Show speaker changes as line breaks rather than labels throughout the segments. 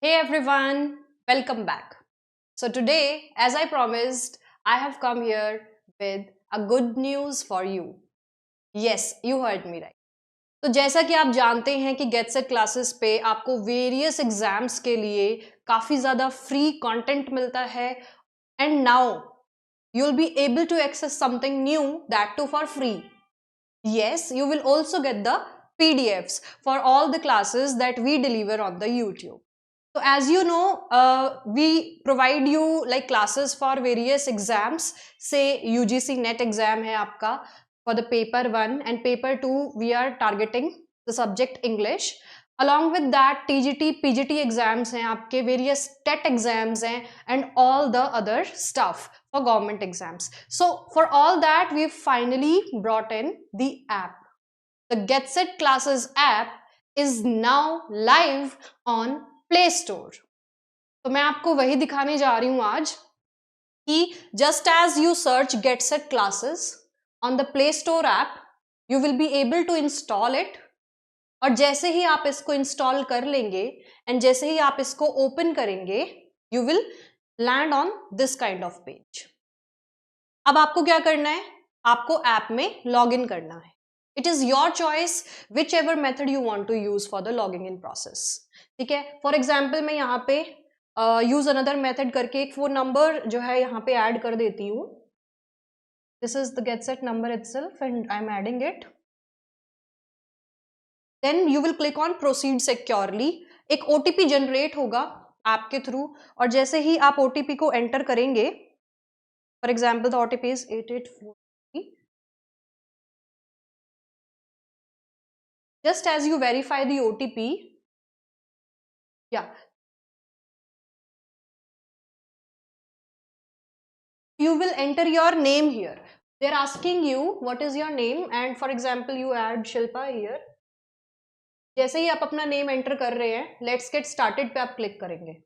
Hey everyone, welcome back. So today, as I promised, I have come here with a good news for you. Yes, you heard me right. तो जैसा कि आप जानते हैं कि gate set classes पे आपको वेरियस एग्जाम्स के लिए काफ़ी ज़्यादा फ्री कंटेंट मिलता है and now you will be able to access something new that too for free. Yes, you will also get the PDFs for all the classes that we deliver on the YouTube. So as you know, we provide you like classes for various exams. Say UGC NET exam hai aapka for the paper 1 and paper 2 we are targeting the subject English. Along with that TGT PGT exams hain aapke, various TET exams hain and all the other stuff for government exams. So for all that we've finally brought in the app. The Get Set Classes app is now live on Play Store. तो मैं आपको वही दिखाने जा रही हूं आज कि just as you search Get Set Classes on the Play Store app, you will be able to install it. और जैसे ही आप इसको इंस्टॉल कर लेंगे एंड जैसे ही आप इसको ओपन करेंगे you will land on this kind of page. अब आपको क्या करना है, आपको ऐप में लॉग इन करना है. It is your choice whichever method you want to use for the logging in process. ठीक है, फॉर एग्जाम्पल मैं यहाँ पे यूज अनदर मेथड करके एक फोन नंबर जो है यहाँ पे ऐड कर देती हूँ. This is the get set number itself and I am adding it. Then you will click on proceed securely. एक ओटीपी जनरेट होगा ऐप के थ्रू और जैसे ही आप ओटीपी को एंटर करेंगे, for example the OTP is 8843. Just as you verify the OTP, yeah, you will enter your name here. They're asking you what is your name and for example you add Shilpa here. जैसे ही आप अपना name enter कर रहे हैं, let's get started पे आप click करेंगे.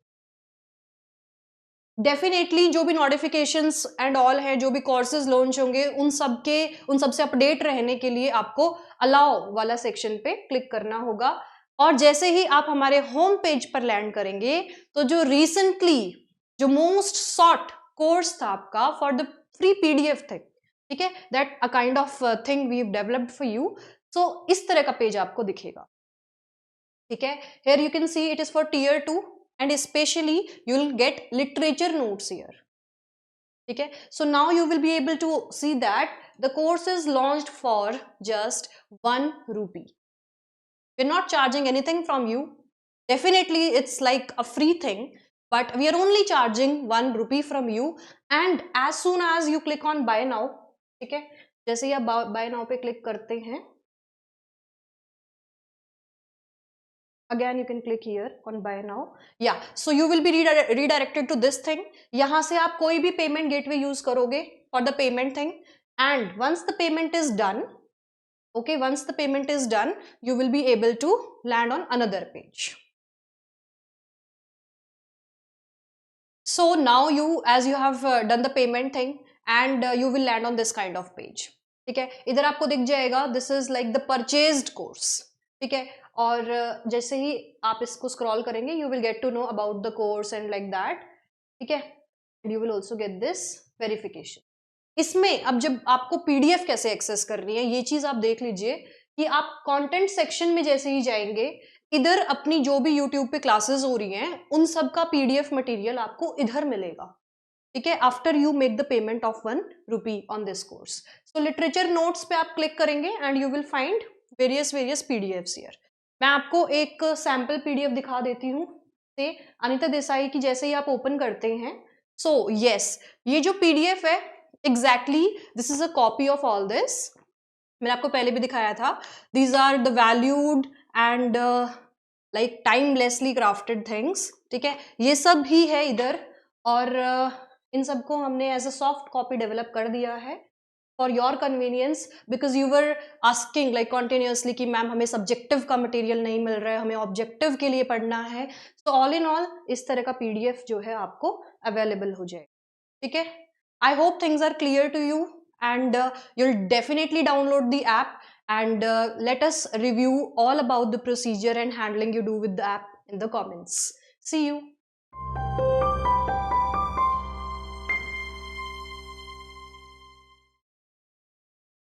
डेफिनेटली जो भी नोटिफिकेशंस एंड ऑल हैं, जो भी कोर्सेज लॉन्च होंगे उन सबसे अपडेट रहने के लिए आपको अलाउ वाला सेक्शन पे क्लिक करना होगा. और जैसे ही आप हमारे होम पेज पर लैंड करेंगे तो जो रिसेंटली जो मोस्ट सॉट कोर्स था आपका for the free PDF thing, ठीक है, that a kind of thing we have developed for you. So इस तरह का पेज आपको दिखेगा. ठीक है, here you can see it is for tier 2 and especially you will get literature notes here. ठीक है, so now you will be able to see that the course is launched for just 1 rupee. We're not charging anything from you. Definitely it's like a free thing, but we are only charging 1 rupee from you. And as soon as you click on buy now, ठीक है, जैसे ही आप buy now पे click करते हैं, again you can click here on buy now. Yeah, so you will be redirected to this thing. यहाँ से आप कोई भी payment gateway use करोगे for the payment thing, and once the payment is done, okay, once the payment is done, you will be able to land on another page. So now you, as you have done the payment thing, and you will land on this kind of page. ठीक है, इधर आपको दिख जाएगा this is like the purchased course. ठीक है, और जैसे ही आप इसको स्क्रॉल करेंगे you will get to know about the course and like that. ठीक है, you will also get this verification. इसमें अब जब आपको पीडीएफ कैसे एक्सेस करनी है ये चीज आप देख लीजिए कि आप कंटेंट सेक्शन में जैसे ही जाएंगे, इधर अपनी जो भी यूट्यूब पे क्लासेस हो रही हैं उन सब का पीडीएफ मटेरियल आपको इधर मिलेगा. ठीक है, after you make the payment of 1 rupee on this course. So literature notes पे आप क्लिक करेंगे and you will find various PDFs here. मैं आपको एक सैम्पल पीडीएफ दिखा देती हूँ से अनीता देसाई की. जैसे ही आप ओपन करते हैं, सो यस, ये जो पीडीएफ है exactly this is a copy of all this. मैंने आपको पहले भी दिखाया था. These are the valued and like timelessly crafted things. ठीक है, ये सब भी है इधर और इन सबको हमने as a soft copy develop कर दिया है for your convenience, because you were asking like continuously कि मैम हमें सब्जेक्टिव का मटेरियल नहीं मिल रहा है, हमें ऑब्जेक्टिव के लिए पढ़ना है. तो ऑल इन ऑल इस तरह का पीडीएफ जो है आपको अवेलेबल हो जाएगा. ठीक है, I hope things are clear to you and you'll definitely download the app and let us review all about the procedure and handling you do with the app in the comments. See you.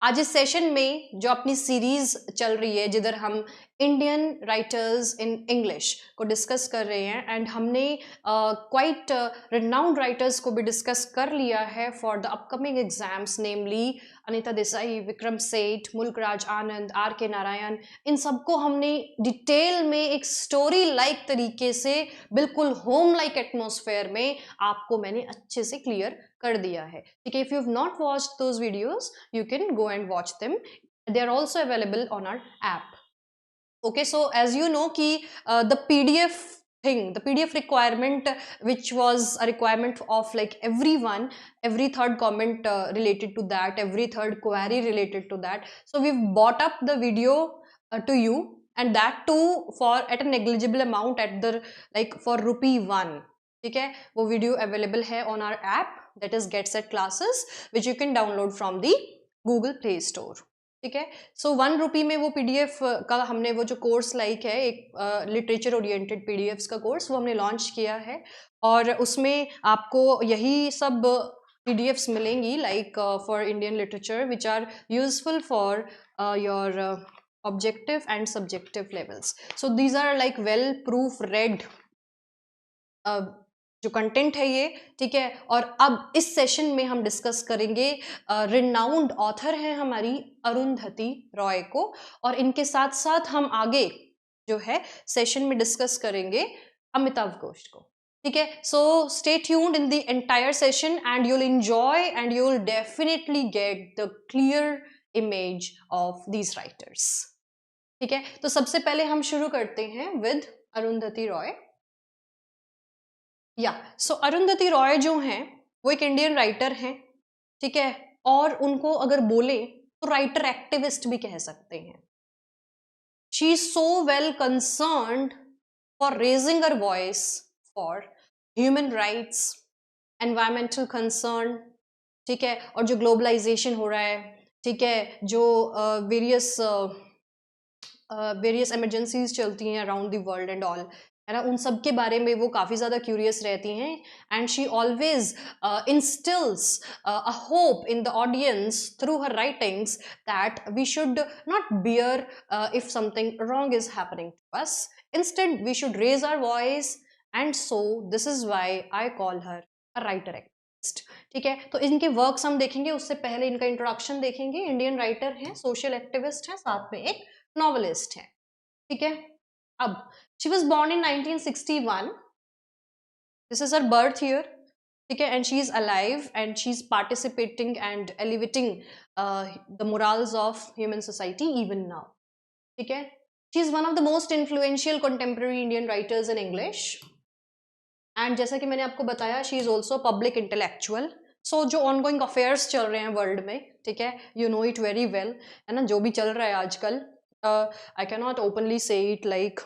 आज इस session में जो अपनी series चल रही है जिधर हम इंडियन राइटर्स इन इंग्लिश को डिस्कस कर रहे हैं, एंड हमने क्वाइट रिनाउंड राइटर्स को भी डिस्कस कर लिया है फॉर द अपकमिंग एग्जाम्स, नेमली अनीता देसाई, विक्रम सेठ, मुल्क राज आनंद, आर के नारायण। इन सबको हमने डिटेल में एक स्टोरी लाइक तरीके से, बिल्कुल होम लाइक एटमोसफेयर में आपको मैंने अच्छे से क्लियर कर दिया है। ठीक है, if you have not watched those videos you can go and watch them. They are also available on our app. Okay, so as you know ki the PDF thing, the PDF requirement, which was a requirement of like everyone, every third comment related to that, every third query related to that, so we've bought up the video to you, and that too for at a negligible amount, at the like for ₹1. ठीक है, वो video available है on our app, that is get set classes, which you can download from the Google Play Store. ठीक है, सो ₹1 में वो PDF का हमने वो जो कोर्स लाइक है, एक लिटरेचर ओरिएंटेड पीडीएफ्स का कोर्स, वो हमने लॉन्च किया है, और उसमें आपको यही सब पीडीएफ्स मिलेंगी like for Indian literature, which are useful for your objective and subjective levels. So these are like well proofread जो कंटेंट है ये। ठीक है, और अब इस सेशन में हम डिस्कस करेंगे रिनाउंड ऑथर हैं हमारी अरुंधति रॉय को, और इनके साथ साथ हम आगे जो है सेशन में डिस्कस करेंगे अमिताव घोष को। ठीक है, so stay tuned in the entire session and you will enjoy and you will definitely get the clear image of these writers. ठीक है, तो सबसे पहले हम शुरू करते हैं विद अरुंधति रॉय। सो अरुंधति रॉय जो हैं वो एक इंडियन राइटर हैं। ठीक है, और उनको अगर बोले तो राइटर एक्टिविस्ट भी कह सकते हैं। She is so well concerned for raising her voice for human rights, environmental concern. ठीक है, और जो ग्लोबलाइजेशन हो रहा है, ठीक है, जो वेरियस इमरजेंसीज चलती हैं around the world and all, है ना, उन सब के बारे में वो काफ़ी ज़्यादा क्यूरियस रहती हैं, and she always instils a hope in the audience through her writings that we should not bear if something wrong is happening to us, instead we should raise our voice, and so this is why I call her a writer activist. ठीक है, तो इनके works हम देखेंगे, उससे पहले इनका introduction देखेंगे। इंडियन राइटर हैं, सोशल एक्टिविस्ट हैं, साथ में एक नॉवलिस्ट हैं। ठीक है, अब she was born in 1961. This is her birth year. ठीक है, and she is alive and she's participating and elevating the morals of human society even now. ठीक है, she is one of the most influential contemporary Indian writers in English. And जैसा कि मैंने आपको बताया, she is also a public intellectual. So जो ongoing affairs चल रहे हैं वर्ल्ड में, ठीक है, you know it very well, है ना, जो भी चल रहा है आजकल, I cannot openly say it like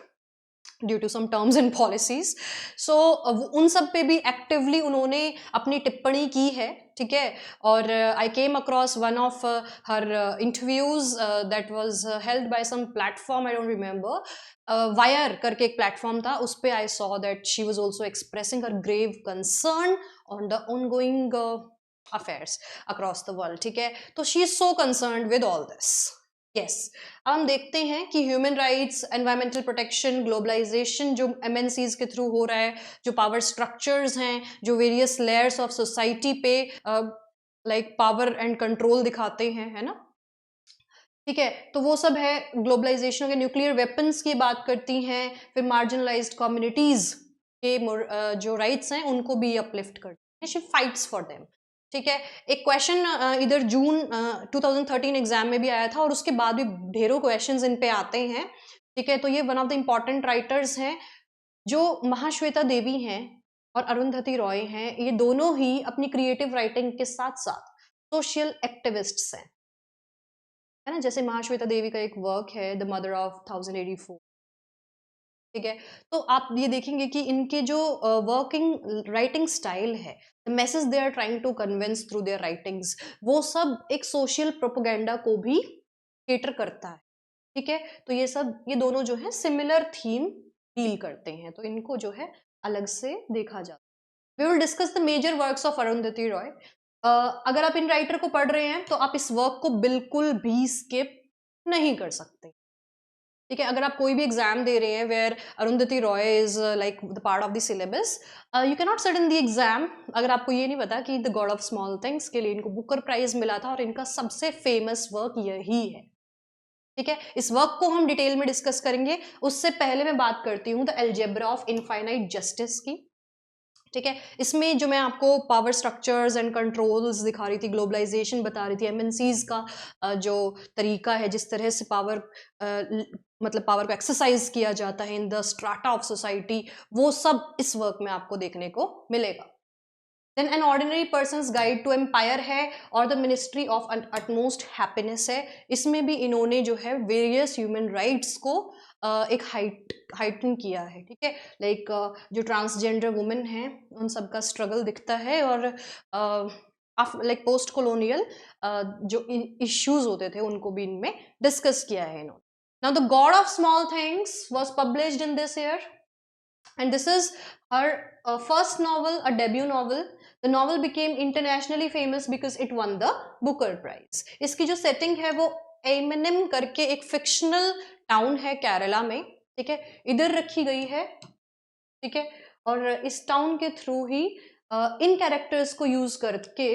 due to some terms and policies. So उन सब पे भी एक्टिवली उन्होंने अपनी टिप्पणी की है। ठीक है, और I came across one of her interviews that was held by some platform, I don't remember, Wire करके एक प्लेटफॉर्म था, उस पे I saw that she was also expressing her grave concern on the ongoing affairs across the world. ठीक है, तो she is so concerned with all this. Yes, अब हम देखते हैं कि human rights, environmental protection, globalisation जो एमएनसीज के थ्रू हो रहा है, जो पावर स्ट्रक्चर्स हैं, जो वेरियस लेयर्स ऑफ सोसाइटी पे लाइक पावर एंड कंट्रोल दिखाते हैं, है ना। ठीक है, तो वो सब है ग्लोबलाइजेशन के। न्यूक्लियर वेपन्स की बात करती हैं, फिर मार्जिनलाइज्ड कम्युनिटीज के जो राइट्स हैं उनको भी अपलिफ्ट करती हैं, शी फाइट्स फॉर देम। ठीक है, एक क्वेश्चन इधर जून 2013 एग्जाम में भी आया था, और उसके बाद भी ढेरों क्वेश्चंस इन पे आते हैं। ठीक है, तो ये one of the important writers हैं। जो महाश्वेता देवी हैं और अरुंधति रॉय हैं, ये दोनों ही अपनी क्रिएटिव राइटिंग के साथ साथ सोशल एक्टिविस्ट्स हैं, है ना। जैसे महाश्वेता देवी का एक वर्क है द मदर ऑफ 1084। ठीक है, तो आप ये देखेंगे कि इनके जो वर्किंग राइटिंग स्टाइल है, the message they are trying to convince through their writings, वो सब एक सोशल प्रोपेगेंडा को भी केटर करता है। ठीक है, तो ये सब, ये दोनों जो है सिमिलर थीम डील करते हैं, तो इनको जो है अलग से देखा जाता है। We will discuss the major works of Arundhati Roy. अगर आप इन राइटर को पढ़ रहे हैं तो आप इस वर्क को बिल्कुल भी स्किप नहीं कर सकते, ठीक है। अगर आप कोई भी एग्जाम दे रहे हैं where Arundhati Roy is like the part of the syllabus, you can not sit in the exam अगर आपको ये नहीं पता कि the God of Small Things के लिए इनको बुकर प्राइज मिला था और इनका सबसे फेमस वर्क यही है, ठीक है। इस वर्क को हम डिटेल में डिस्कस करेंगे, उससे पहले मैं बात करती हूँ the algebra of infinite justice की, ठीक है। इसमें जो मैं आपको पावर स्ट्रक्चर्स एंड कंट्रोल्स दिखा रही थी, ग्लोबलाइजेशन बता रही थी, एमएनसीज का जो तरीका है, जिस तरह से पावर मतलब पावर को एक्सरसाइज किया जाता है in the strata of society, वो सब इस वर्क में आपको देखने को मिलेगा। Then an ordinary persons guide to Empire है और the Ministry of Utmost Happiness है। इसमें भी इन्होंने जो है वेरियस ह्यूमन राइट्स को एक हाइटन किया है, ठीक है। लाइक जो ट्रांसजेंडर वुमेन हैं उन सबका स्ट्रगल दिखता है, और लाइक पोस्ट कॉलोनियल जो इश्यूज होते थे उनको भी इनमें डिस्कस किया है इन्होंने। Now, The God of Small Things was published in this year, and this is her first novel, a debut novel. The novel became internationally famous because it won the Booker Prize. इसकी जो setting है वो Eminem करके एक fictional town है केरला में, ठीक है, इधर रखी गई है, ठीक है। और इस टाउन के थ्रू ही इन कैरेक्टर्स को यूज करके,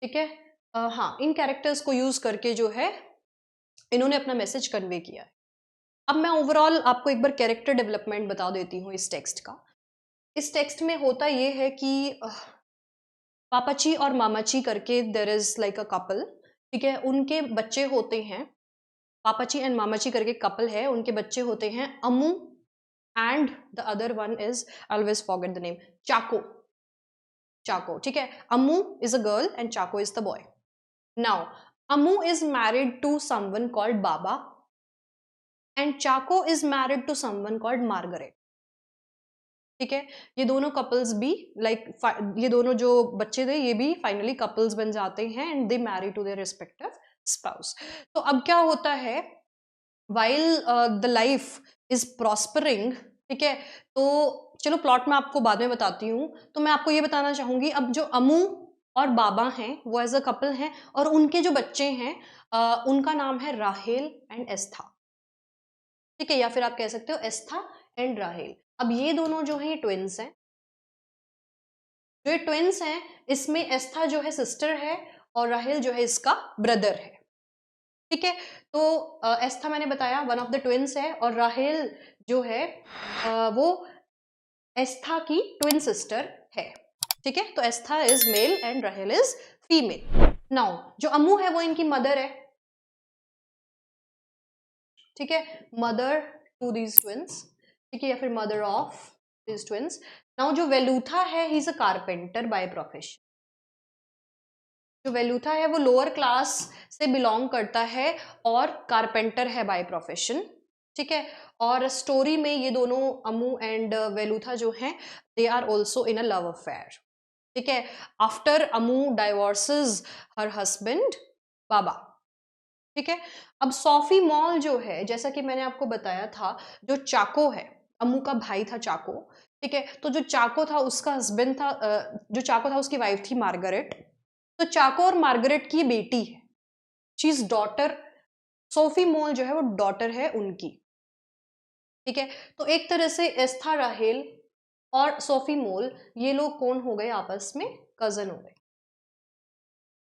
ठीक है, हाँ, इन कैरेक्टर्स को यूज करके जो है इन्होंने अपना मैसेज कन्वे किया है। अब मैं ओवरऑल आपको एक बार कैरेक्टर डेवलपमेंट बता देती हूँ इस टेक्स्ट का। इस टेक्स्ट में होता ये है कि पापाची और मामाची करके there is like a couple, ठीक है। उनके बच्चे होते हैं, पापाची एंड मामाची करके कपल है, उनके बच्चे होते हैं Ammu and the other one is, I always forget the name, Chacko, Chacko, ठीक है। Ammu is a girl and Chacko is the boy. Now Ammu is married to someone called Baba and Chacko is married to someone called Margaret, ठीक है। ये दोनों कपल्स भी like ये दोनों जो बच्चे थे ये भी फाइनली कपल्स बन जाते हैं and they marry to their respective spouse. तो अब क्या होता है, while the life is prospering, ठीक है। तो चलो प्लॉट में आपको बाद में बताती हूँ। तो मैं आपको ये बताना चाहूंगी, अब जो अमू और बाबा हैं वो एज अ कपल हैं, और उनके जो बच्चे हैं उनका नाम है राहेल एंड एस्था, ठीक है, या फिर आप कह सकते हो एस्था एंड राहेल। अब ये दोनों जो हैं ये ट्विंस हैं, जो ये ट्विंस हैं इसमें एस्था जो है सिस्टर है और राहेल जो है इसका ब्रदर है, ठीक है। तो एस्था मैंने बताया वन ऑफ द ट्विंस है, और राहेल जो है वो एस्था की ट्विन सिस्टर है, ठीक है। तो एस्था इज मेल एंड राहेल इज फीमेल। नाउ जो अम्मू है वो इनकी मदर है, ठीक है, मदर टू दीज ट्विंस, ठीक है, या फिर mother of these twins. Now जो वेलूथा है he is a carpenter by profession. जो वेलूथा है वो लोअर क्लास से बिलोंग करता है और कारपेंटर है बाय प्रोफेशन, ठीक है। और स्टोरी में ये दोनों अमू एंड वेलूथा जो हैं they are also in a love affair, ठीक है। आफ्टर अमू डाइवोर्सेस हर हस्बैंड बाबा, ठीक है। अब सोफी मॉल जो है, जैसा कि मैंने आपको बताया था, जो चाको है अमू का भाई था चाको, ठीक है। तो जो चाको था उसका हस्बैंड था, जो चाको था उसकी वाइफ थी मार्गरेट। तो चाको और मार्गरेट की बेटी है, शी इज डॉटर, सोफी मोल जो है वो डॉटर है उनकी, ठीक है। तो एक तरह से एस्था राहेल और सोफी मोल ये लोग कौन हो गए, आपस में कजन हो गए,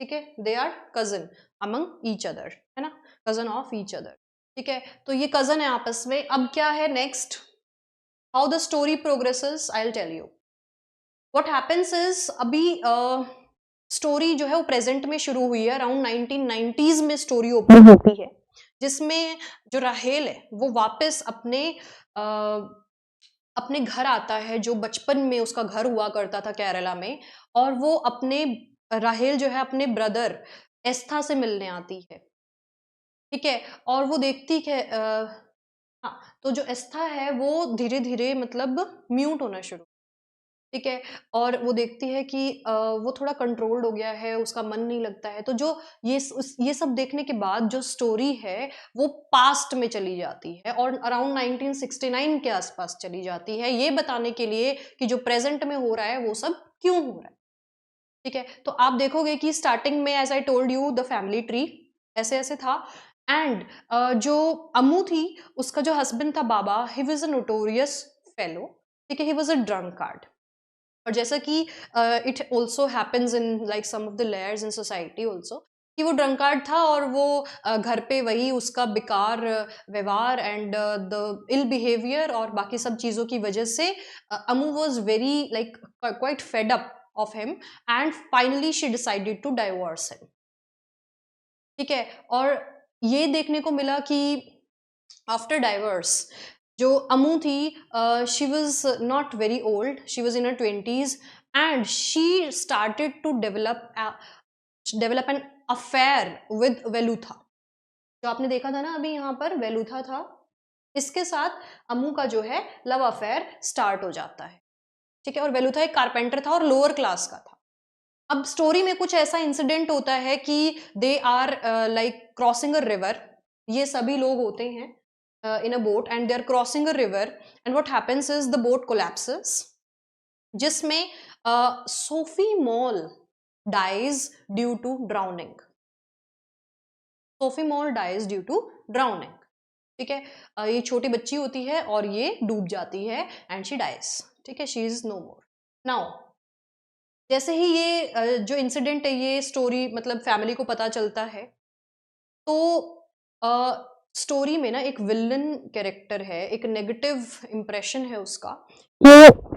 ठीक है। They are cousin among each other, है ना, कजन ऑफ ईच अदर, ठीक है। तो ये कजन है आपस में। अब क्या है next, how the story progresses, I will tell you what happens is. अभी स्टोरी जो है वो प्रेजेंट में शुरू हुई है, अराउंड 1990s में स्टोरी ओपन होती है, जिसमें जो राहेल है वो वापस अपने घर आता है, जो बचपन में उसका घर हुआ करता था केरला में, और वो अपने राहेल जो है अपने ब्रदर एस्था से मिलने आती है, ठीक है। और वो देखती है हाँ, तो जो एस्था है वो धीरे धीरे मतलब म्यूट होना शुरू, ठीक है? और वो देखती है कि वो थोड़ा कंट्रोल्ड हो गया है, उसका मन नहीं लगता है, तो जो ये सब देखने के बाद जो स्टोरी है, वो पास्ट में चली जाती है और अराउंड 1969 के आसपास चली जाती है, ये बताने के लिए कि जो प्रेज़ेंट में हो रहा है, वो सब क्यों हो रहा है, ठीक है? तो आप देखोगे कि स्टार्टिंग में as I told you the family tree ऐसे-ऐसे था एंड जो अम्मू थी, उसका जो हस्बैंड था Baba, he was a notorious fellow, ठीक है? He was a drunkard. और जैसा कि it also happens in like some of the layers in society also कि वो ड्रंकार्ड था और वो घर पे वही उसका बेकार व्यवहार एंड द इल बिहेवियर और बाकी सब चीज़ों की वजह से Ammu was very like quite fed up of him and finally she decided to divorce him, ठीक है? और ये देखने को मिला कि आफ्टर डाइवर्स जो अमू थी, she was not very old, she was in her 20s and she started to develop an affair with Velutha. जो आपने देखा था ना अभी यहाँ पर वेलुथा था, इसके साथ अमू का जो है लव अफेयर स्टार्ट हो जाता है, ठीक है? और वेलुथा एक कारपेंटर था और लोअर क्लास का था। अब स्टोरी में कुछ ऐसा इंसिडेंट होता है कि they are like crossing a river, ये सभी लोग होते हैं in a boat and they are crossing a river and what happens is the boat collapses, जिसमें Sophie Mol dies due to drowning, Sophie Mol dies due to drowning, ठीक है? ये छोटी बच्ची होती है और ये डूब जाती है एंड शी डाइज, ठीक है? She is no more now. जैसे ही ये जो इंसिडेंट है ये स्टोरी मतलब फैमिली को पता चलता है, तो स्टोरी में ना एक विलन कैरेक्टर है, एक नेगेटिव इंप्रेशन है उसका, वो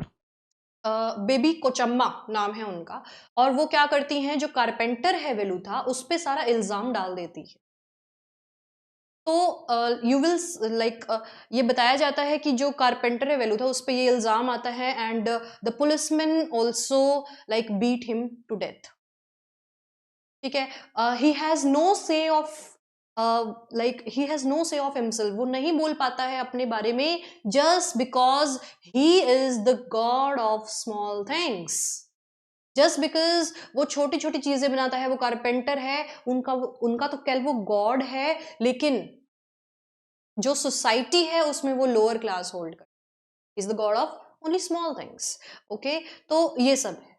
बेबी कोचम्मा नाम है उनका, और वो क्या करती हैं, जो कारपेंटर है वेलुथा उस पे सारा इल्जाम डाल देती है। तो यू विल लाइक ये बताया जाता है कि जो कारपेंटर है वेलुथा उस पे ये इल्जाम आता है and the policeman also like beat him to death, ठीक है? He has no say of like he has no say of himself, वो नहीं बोल पाता है अपने बारे में just because he is the God of Small Things, just because वो छोटी छोटी चीजें बनाता है, वो कारपेंटर है, उनका उनका तो कल वो गॉड है, लेकिन जो सोसाइटी है उसमें वो लोअर क्लास होल्ड कर, is the God of only small things, okay? तो ये सब है,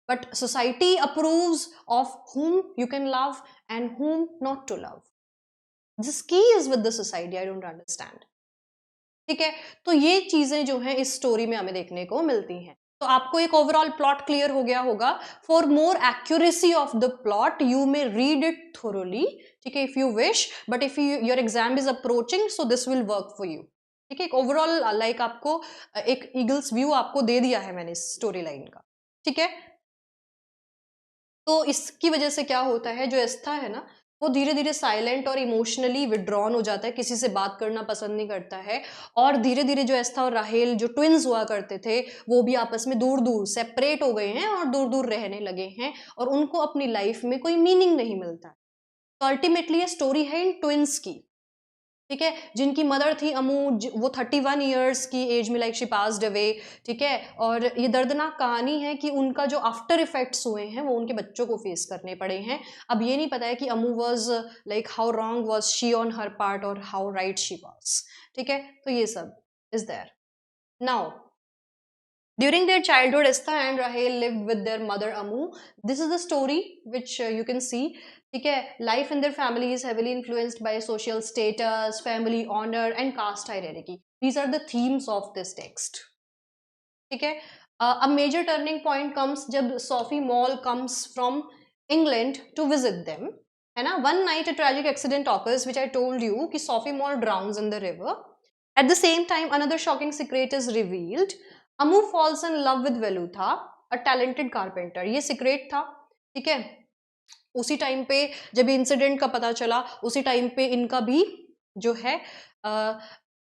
but society approves of whom you can love and whom not to love. This key is with the society, I don't understand, ठीक है? तो ये चीजें जो हैं इस स्टोरी में हमें देखने को मिलती हैं। तो आपको एक ओवरऑल प्लॉट क्लियर हो गया होगा। For more accuracy of the plot you may read it thoroughly, ठीक है, if you wish, but if you your exam is approaching so this will work for you, ठीक है? एक ओवरऑल लाइक आपको एक ईगल्स व्यू आपको दे दिया है मैंने इस स्टोरी लाइन का, ठीक है? तो इसकी वजह से क्या होता है, जो एस्था है ना वो धीरे धीरे साइलेंट और इमोशनली विड्रॉन हो जाता है, किसी से बात करना पसंद नहीं करता है, और धीरे धीरे जो एस्था और राहेल जो ट्विन्स हुआ करते थे वो भी आपस में दूर दूर सेपरेट हो गए हैं और दूर दूर रहने लगे हैं और उनको अपनी लाइफ में कोई मीनिंग नहीं मिलता है। तो अल्टीमेटली ये स्टोरी है इन ट्विन्स की, ठीक है, जिनकी मदर थी अमू, वो 31 ईयर्स की एज में लाइक शी पास्ड अवे, ठीक है? और ये दर्दनाक कहानी है कि उनका जो आफ्टर इफेक्ट्स हुए हैं वो उनके बच्चों को फेस करने पड़े हैं। अब ये नहीं पता है कि Ammu was like how wrong was she on her part और हाउ राइट शी वाज, ठीक है? तो ये सब is there now. During their childhood, Estha and Rahel lived with their mother Amu. This is the story which you can see. Okay, life in their family is heavily influenced by social status, family honor, and caste hierarchy. These are the themes of this text. Okay, a major turning point comes जब Sophie Mall comes from England to visit them. है ना? One night a tragic accident occurs, which I told you कि Sophie Mall drowns in the river. At the same time, another shocking secret is revealed. Amu falls in love with Velutha, a talented carpenter. ये secret था, ठीक है? उसी time पे जब incident का पता चला, उसी टाइम पे इनका भी जो है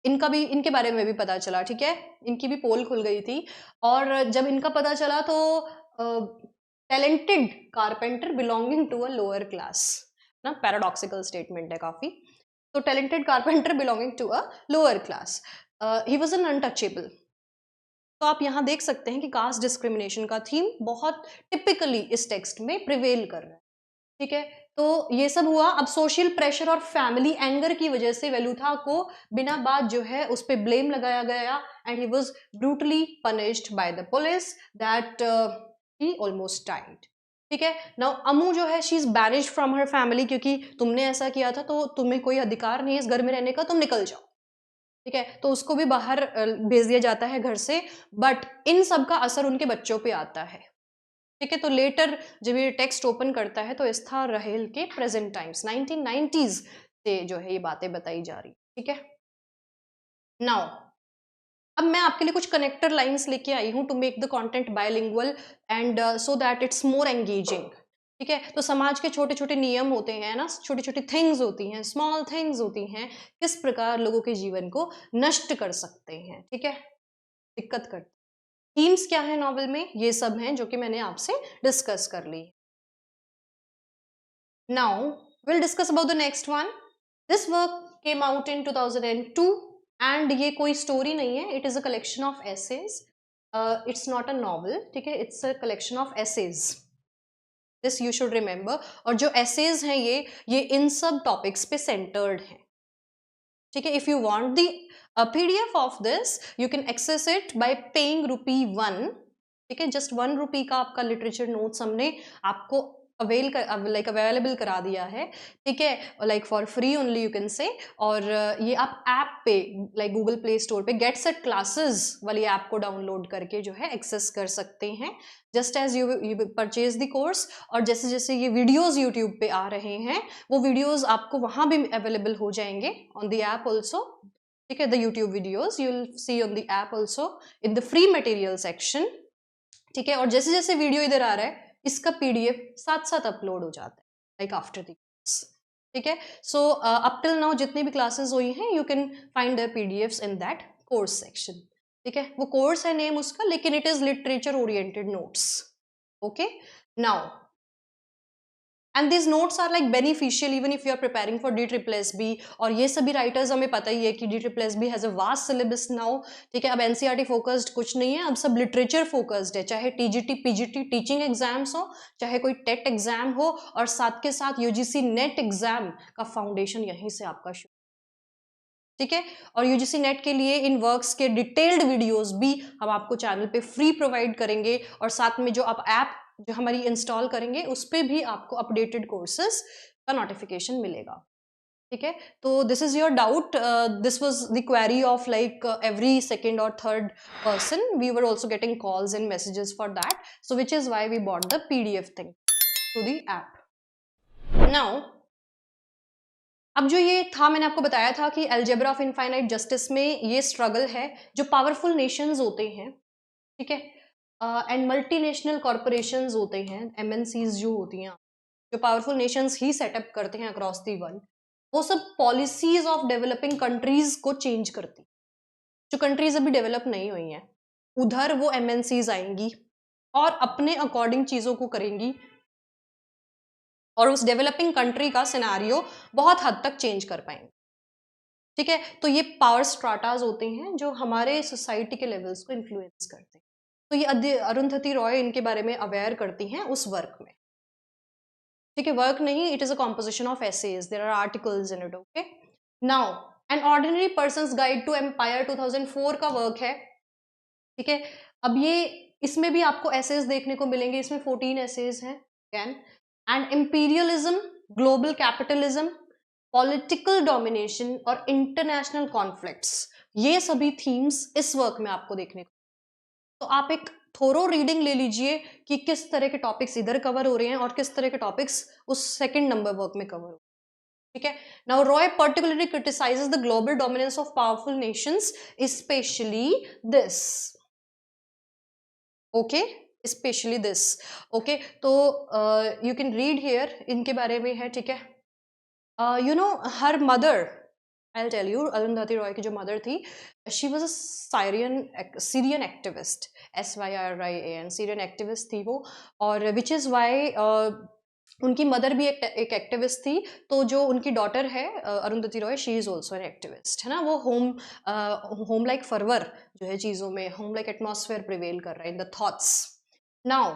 इनका भी इनके बारे में भी पता चला, ठीक है? इनकी भी पोल खुल गई थी और जब इनका पता चला तो talented carpenter belonging to a lower class, ना पैराडॉक्सिकल स्टेटमेंट है काफी। तो talented carpenter belonging to a lower class, he was an untouchable, तो आप यहाँ देख सकते हैं कि कास्ट डिस्क्रिमिनेशन का थीम बहुत टिपिकली इस टेक्स्ट में प्रिवेल कर रहा है, ठीक है। तो ये सब हुआ। अब सोशल प्रेशर और फैमिली एंगर की वजह से वेलुथा को बिना बात जो है उस पर ब्लेम लगाया गया and he was brutally punished by the police that he almost died, ठीक है। नाउ अमू जो है she is banished from her family, क्योंकि तुमने ऐसा किया था तो तुम्हें कोई अधिकार नहीं है इस घर में रहने का, तुम निकल जाओ, ठीक है। तो उसको भी बाहर भेज दिया जाता है घर से। बट इन सब का असर उनके बच्चों पे आता है, ठीक है। तो लेटर जब ये टेक्स्ट ओपन करता है तो एस्था रहेल के प्रेजेंट टाइम्स 1990s से जो है ये बातें बताई जा रही, ठीक है। नाउ अब मैं आपके लिए कुछ कनेक्टर लाइंस लेके आई हूं to make the content bilingual and so that it's more engaging, ठीक है। तो समाज के छोटे छोटे नियम होते हैं ना, छोटी छोटी थिंग्स होती हैं, स्मॉल थिंग्स होती हैं, किस प्रकार लोगों के जीवन को नष्ट कर सकते हैं, ठीक है, दिक्कत कर। थीम्स क्या है नॉवल में, ये सब हैं जो कि मैंने आपसे डिस्कस कर ली। Now will discuss about the next one. This work came out in 2002 and ये कोई स्टोरी नहीं है, it is a collection of essays, it's not a novel, ठीक है, it's a collection of essays, this you should remember. और जो essays हैं ये इन सब टॉपिक्स पे सेंटर्ड हैं, ठीक है। If you want the PDF of this you can access it by paying ₹1, ठीक है। जस्ट ₹1 का आपका लिटरेचर नोट्स हमने आपको अवेलेबल करा दिया है, ठीक है, like for free only you can say. और ये आप ऐप पे लाइक गूगल प्ले स्टोर पे गेट सेट क्लासेस वाली ऐप को डाउनलोड करके जो है एक्सेस कर सकते हैं just as you purchase the course. और जैसे जैसे ये वीडियोज यूट्यूब पे आ रहे हैं वो वीडियोज आपको वहां भी अवेलेबल हो जाएंगे ऑन द ऐप ऑल्सो, ठीक है। The YouTube videos you will see on the app also in the free material section, ठीक है। और जैसे जैसे वीडियो इधर आ रहा है इसका पीडीएफ साथ साथ अपलोड हो जाता है लाइक आफ्टर द कोर्स, ठीक है। सो अप टिल नाउ जितनी भी क्लासेस हुई हैं you can find the PDFs in that course section, ठीक है। वो कोर्स है नेम उसका, लेकिन it is literature oriented notes, okay. Now and this notes are like beneficial even if you are preparing for DSSB। और ये सभी writers हमें पता ही है कि DSSB has a vast syllabus now, ठीक है। अब एनसीईआरटी फोकस्ड कुछ नहीं है, अब सब लिटरेचर फोकस्ड है, चाहे टीजीटी पीजीटी टीचिंग एग्जाम्स हो, चाहे कोई टेट एग्जाम हो, और साथ के साथ यूजीसी नेट एग्जाम का फाउंडेशन यहीं से आपका शुरू, ठीक है। और यूजीसी नेट के लिए इन वर्क्स के डिटेल्ड वीडियोस भी हम आपको चैनल पे फ्री प्रोवाइड करेंगे, और साथ में जो आप ऐप जो हमारी इंस्टॉल करेंगे उस पर भी आपको अपडेटेड कोर्सेज का नोटिफिकेशन मिलेगा, ठीक है। तो this is your doubt, this was the query of like every second और third person, we were also getting calls and messages for that, so which is why we bought the PDF thing through the app. Now अब जो ये था मैंने आपको बताया था कि अलजेब्रा ऑफ इनफाइनाइट जस्टिस में ये स्ट्रगल है जो पावरफुल नेशंस होते हैं, ठीक है, एंड मल्टीनेशनल कॉरपोरेशंस होते हैं, MNCs जो होती हैं, जो पावरफुल नेशंस ही सेटअप करते हैं अक्रॉस द वर्ल्ड, वो सब पॉलिसीज ऑफ डेवलपिंग कंट्रीज को चेंज करती। जो कंट्रीज अभी डेवलप नहीं हुई हैं उधर वो MNCs आएंगी और अपने अकॉर्डिंग चीजों को करेंगी, और उस डेवलपिंग कंट्री का सिनेरियो बहुत हद तक चेंज कर पाएंगे, ठीक है। तो ये पावर स्ट्राटाज होते हैं जो हमारे सोसाइटी के लेवल्स को इन्फ्लुएंस करते हैं। तो ये अरुंधति रॉय इनके बारे में अवेयर करती हैं उस वर्क में, ठीक है। वर्क नहीं, it is a composition of essays, there are articles in it, okay. Now an ordinary persons guide to empire 2004 का वर्क है, ठीक है। अब ये इसमें भी आपको एसेज देखने को मिलेंगे, इसमें 14 एसेज हैं can and imperialism, global capitalism, political domination और इंटरनेशनल कॉन्फ्लिक्ट्स, ये सभी थीम्स इस वर्क में आपको देखने को। तो आप एक थोरो रीडिंग ले लीजिए कि किस तरह के टॉपिक्स इधर कवर हो रहे हैं और किस तरह के टॉपिक्स उस सेकंड नंबर वर्क में कवर हो, ठीक है। Now Roy particularly criticises the global dominance of powerful nations, specially this, okay, specially this, okay. तो यू कैन रीड हियर, इनके बारे में है, ठीक है। You know her mother, I tell you, Arundhati Roy की जो मदर थी, she was a Syrian activist, SYRIAN, Syrian activist थी वो, और विच इज़ वाई उनकी मदर भी एक एक्टिविस्ट थी, तो जो उनकी डॉटर है Arundhati Roy, she is also an activist, है ना। वो होम लाइक फर्वर जो है चीज़ों में, होम लाइक एटमॉस्फेयर प्रिवेल कर रहा है in the thoughts. Now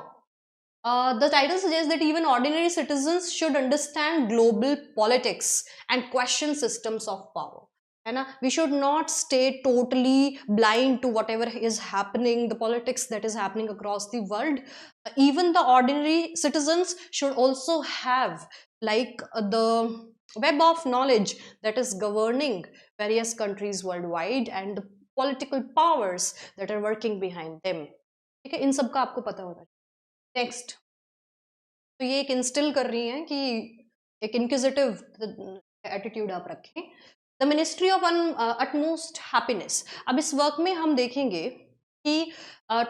the title suggests that even ordinary citizens should understand global politics and question systems of power, है ना। We should not stay totally blind to whatever is happening, the politics that is happening across the world. Even the ordinary citizens should also have like the web of knowledge that is governing various countries worldwide and the political powers that are working behind them, ठीक है। इन सब का आपको पता होना चाहिए। Next, तो ये एक इंस्टिल कर रही हैं कि एक इनक्विजिटिव एटीट्यूड आप रखें। The Ministry of Utmost happiness, अब इस वर्क में हम देखेंगे कि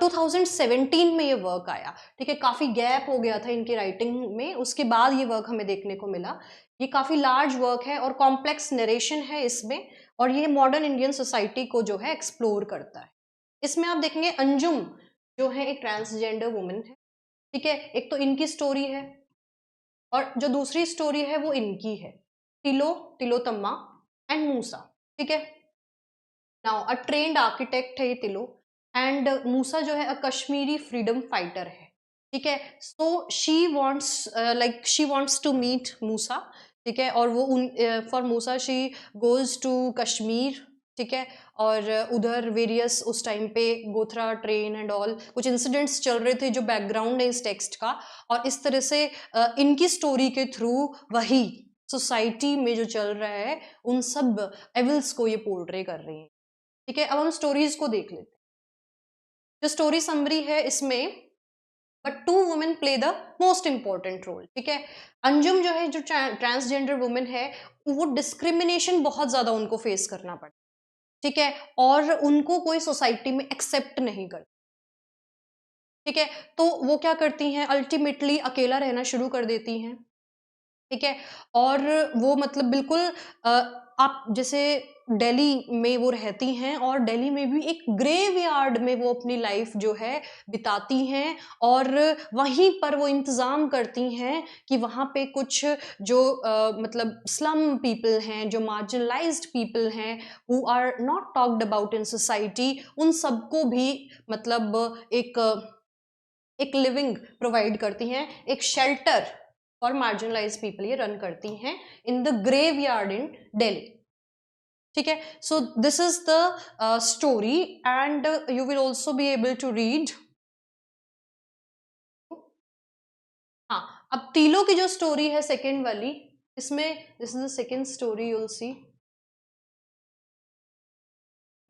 2017 में ये वर्क आया, ठीक है। काफ़ी गैप हो गया था इनकी राइटिंग में, उसके बाद ये वर्क हमें देखने को मिला। ये काफ़ी लार्ज वर्क है और कॉम्प्लेक्स नरेशन है इसमें, और ये मॉडर्न इंडियन सोसाइटी को जो है एक्सप्लोर करता है। इसमें आप देखेंगे अंजुम जो है एक ट्रांसजेंडर वुमेन है, ठीक है। एक तो इनकी स्टोरी है और जो दूसरी स्टोरी है वो इनकी है, तिलोतम्मा एंड मूसा, ठीक है। नाउ अ ट्रेन्ड आर्किटेक्ट है ये तिलो, एंड मूसा जो है अ कश्मीरी फ्रीडम फाइटर है, ठीक है। So she wants to meet Musa, ठीक है। और वो for Musa she goes to Kashmir, ठीक है। और उधर वेरियस उस टाइम पे गोथरा ट्रेन एंड ऑल कुछ इंसिडेंट्स चल रहे थे जो बैकग्राउंड है इस टेक्स्ट का, और इस तरह से इनकी स्टोरी के थ्रू वही सोसाइटी में जो चल रहा है उन सब एविल्स को ये पोर्ट्रे कर रही है, ठीक है। अब हम स्टोरीज को देख लेते हैं। जो स्टोरी समरी है इसमें, but two women play the most important role, ठीक है। अंजुम जो है, जो ट्रांसजेंडर वुमेन है, वो डिस्क्रिमिनेशन बहुत ज्यादा उनको फेस करना पड़ता, ठीक है। और उनको कोई सोसाइटी में एक्सेप्ट नहीं करता, ठीक है। तो वो क्या करती हैं, अल्टीमेटली अकेला रहना शुरू कर देती हैं, ठीक है। और वो मतलब बिल्कुल आप जैसे दिल्ली में वो रहती हैं और दिल्ली में भी एक ग्रेवयार्ड में वो अपनी लाइफ जो है बिताती हैं, और वहीं पर वो इंतज़ाम करती हैं कि वहाँ पे कुछ जो मतलब स्लम पीपल हैं, जो मार्जिनलाइज्ड पीपल हैं, who are not talked about in society, उन सबको भी मतलब एक लिविंग प्रोवाइड करती हैं, एक शेल्टर फॉर मार्जिनलाइज्ड पीपल ये रन करती हैं in the graveyard in Delhi, ठीक है। So this is the story and you will also be able to read. हाँ, अब तीलों की जो स्टोरी है सेकेंड वाली, इसमें this is the second story, you'll see.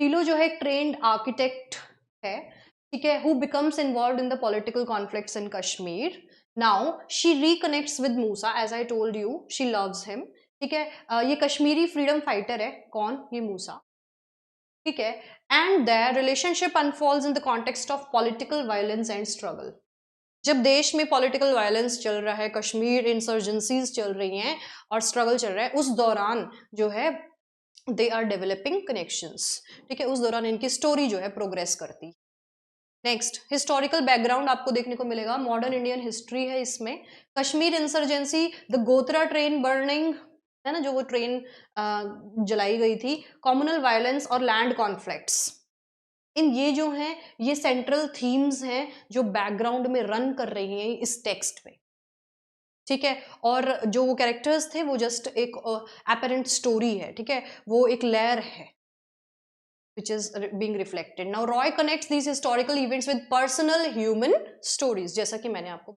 Tilo जो है एक ट्रेन्ड आर्किटेक्ट है, ठीक है, who becomes involved in the political conflicts in Kashmir. Now she reconnects with Musa, as I told you she loves him, ठीक है। ये कश्मीरी फ्रीडम फाइटर है, कौन, ये मूसा, ठीक है। And their relationship unfolds in the context of political violence and struggle. जब देश में पॉलिटिकल वायलेंस चल रहा है, कश्मीर इंसर्जेंसीज चल रही हैं और स्ट्रगल चल रहा है, उस दौरान जो है दे आर डेवलपिंग कनेक्शंस, ठीक है। उस दौरान इनकी स्टोरी जो है प्रोग्रेस करती। नेक्स्ट, हिस्टोरिकल बैकग्राउंड आपको देखने को मिलेगा, मॉडर्न इंडियन हिस्ट्री है इसमें। कश्मीर इंसर्जेंसी, द गोत्रा ट्रेन बर्निंग, है ना, जो वो ट्रेन जलाई गई थी, कॉम्युनल वायलेंस और लैंड कॉन्फ्लिक्ट्स, इन ये जो हैं ये सेंट्रल थीम्स हैं जो बैकग्राउंड में रन कर रही हैं इस टेक्स्ट में, ठीक है। और जो वो कैरेक्टर्स थे वो जस्ट एक एपरेंट स्टोरी है, ठीक है, वो एक लेयर है which is being reflected. Now Roy connects these historical events with personal human stories, जैसा कि मैंने आपको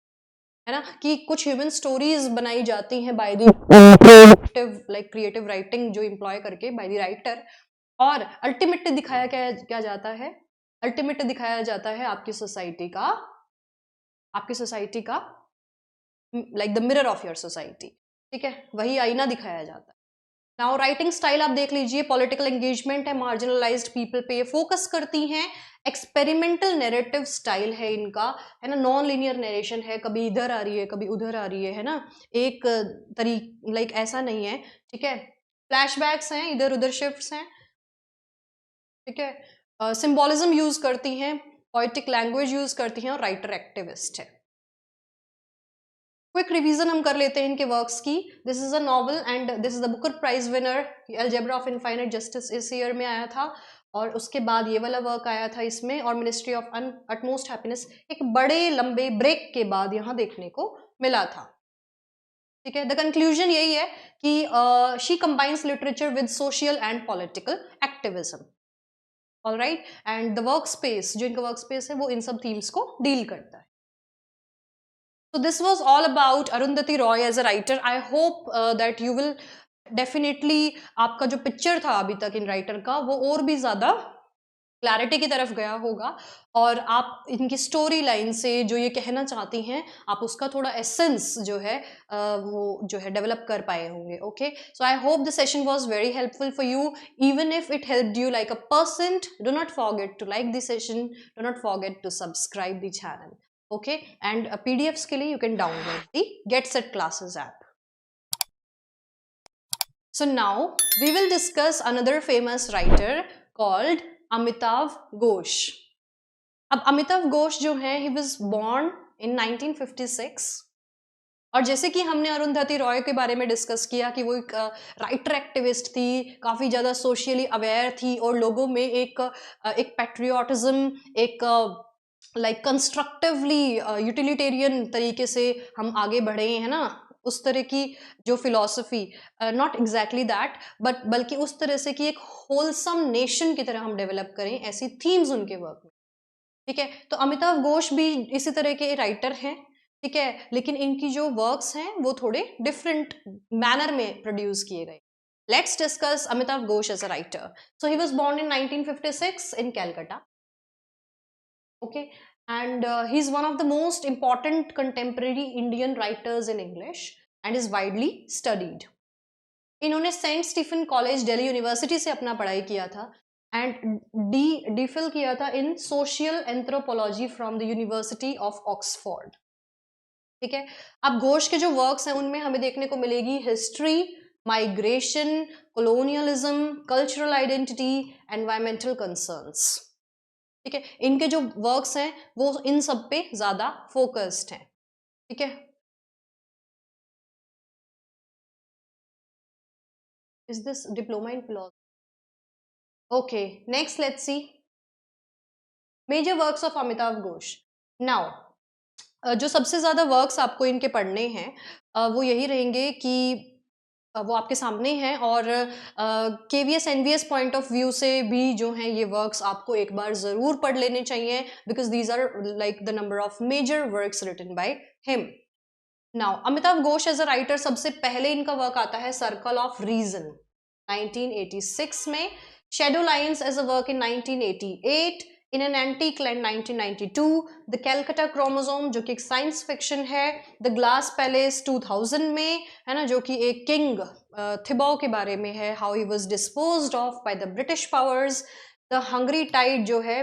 है ना कि कुछ ह्यूमन स्टोरीज बनाई जाती हैं बाय द क्रिएटिव राइटिंग जो इम्प्लॉय करके बाय द राइटर, और अल्टीमेटली दिखाया क्या जाता है, अल्टीमेटली दिखाया जाता है आपकी सोसाइटी का like the mirror of your society, ठीक है, वही आईना दिखाया जाता है। नाउ राइटिंग स्टाइल आप देख लीजिए, पॉलिटिकल एंगेजमेंट है, मार्जिनलाइज्ड पीपल पे फोकस करती हैं, एक्सपेरिमेंटल नैरेटिव स्टाइल है इनका, है ना, नॉन लीनियर नरेशन है, कभी इधर आ रही है कभी उधर आ रही है ना, एक लाइक ऐसा नहीं है, ठीक है। फ्लैशबैक्स हैं, इधर उधर शिफ्ट्स हैं, ठीक है। सिंबॉलिज्म यूज करती हैं, पोएटिक लैंग्वेज यूज करती हैं, और राइटर एक्टिविस्ट है। क्विक रिवीजन हम कर लेते हैं इनके वर्क्स की. This is a novel and this is the Booker Prize winner. Algebra of infinite justice इस ईयर में आया था, और उसके बाद ये वाला वर्क आया था इसमें, और मिनिस्ट्री ऑफ अटमोस्ट हैप्पीनेस एक बड़े लंबे ब्रेक के बाद यहाँ देखने को मिला था. ठीक है, द कंक्लूजन यही है कि she combines literature with social and political activism. Alright, and the work space, जो इनका वर्क स्पेस है वो इन सब थीम्स को डील करता है. So this was all about Arundhati Roy as a writer. I hope that you will definitely, आपका जो पिक्चर था अभी तक इन राइटर का वो और भी ज़्यादा क्लैरिटी की तरफ गया होगा, और आप इनकी स्टोरी लाइन से जो ये कहना चाहती हैं आप उसका थोड़ा एसेंस जो है वो जो है डेवलप कर पाए होंगे. Okay, so I hope the session was very helpful for you. Even if it helped you like a percent, do not forget to like the session, do not forget to subscribe the channel. Okay, and PDFs के लिए you can download the GetSet Classes app. So now we will discuss another famous writer called Amitav Ghosh. अब अमिताव घोष जो है he was born in 1956, और जैसे कि हमने अरुंधति रॉय के बारे में डिस्कस किया कि वो एक राइटर एक्टिविस्ट थी, काफ़ी ज़्यादा सोशली अवेयर थी, और लोगों में एक पैट्रियोटिज्म, एक लाइक कंस्ट्रक्टिवली यूटिलिटेरियन तरीके से हम आगे बढ़े हैं ना, उस तरह की जो philosophy, not exactly that, but बल्कि उस तरह से कि एक होलसम नेशन की तरह हम डेवलप करें, ऐसी थीम्स उनके वर्क में. ठीक है, तो अमिताव घोष भी इसी तरह के राइटर हैं. ठीक है, लेकिन इनकी जो वर्क्स हैं वो थोड़े डिफरेंट मैनर में प्रोड्यूस किए गए. Let's discuss Amitav Ghosh as a writer. So he was born in 1956 in Calcutta. Okay, and he's one of the most important contemporary Indian writers in English and is widely studied. इन्होंने Saint Stephen college Delhi university से अपना पढ़ाई किया था, and D Phil किया था in social anthropology from the university of Oxford. ठीक है, अब घोष के जो वर्क्स हैं उनमें हमें देखने को मिलेगी history, migration, colonialism, cultural identity, environmental concerns. ठीक है, इनके जो वर्क्स हैं वो इन सब पे ज्यादा फोकस्ड हैं. ठीक है, is this diploma in philosophy? Okay, next let's see major works of Amitav Ghosh. Now जो सबसे ज्यादा वर्क्स आपको इनके पढ़ने हैं वो यही रहेंगे कि वो आपके सामने हैं, और KVS NVS point of view से भी जो हैं ये वर्क्स आपको एक बार ज़रूर पढ़ लेने चाहिए, because these are like the number of major works written by him. Now Amitav Ghosh as a writer, सबसे पहले इनका वर्क आता है सर्कल ऑफ रीजन 1986 में, shadow lines as a work in 1988, in an antique land 1992, the Calcutta chromosome जो कि एक science fiction है, द ग्लास पैलेस 2000 में, है ना, जो कि एक किंग थिबो के बारे में है, how he was disposed of by the British powers, the hungry tide जो है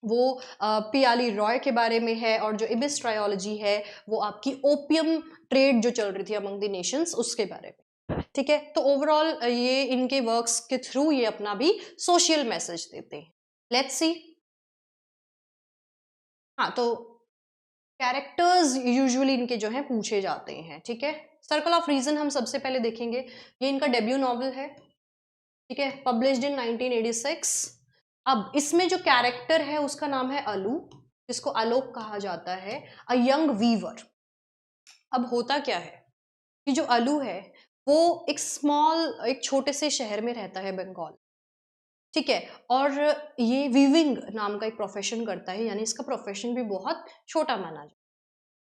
वो पियाली रॉय के बारे में है, और जो इबिस ट्रायोलॉजी है वो आपकी ओपियम ट्रेड जो चल रही थी अमंग द नेशंस उसके बारे में. ठीक है, तो ओवरऑल ये इनके वर्क्स के थ्रू ये अपना भी सोशल मैसेज देते हैं. Let's see. हाँ, तो कैरेक्टर्स यूजुअली इनके जो हैं पूछे जाते हैं. ठीक है, सर्कल ऑफ रीजन हम सबसे पहले देखेंगे. ये इनका डेब्यू नॉवल है. ठीक है, पब्लिश्ड इन 1986. अब इसमें जो कैरेक्टर है उसका नाम है अलू, जिसको आलोक कहा जाता है, अ यंग वीवर. अब होता क्या है कि जो अलू है वो एक छोटे से शहर में रहता है, बंगाल. ठीक है, और ये वीविंग नाम का एक प्रोफेशन करता है, यानी इसका प्रोफेशन भी बहुत छोटा माना जाए.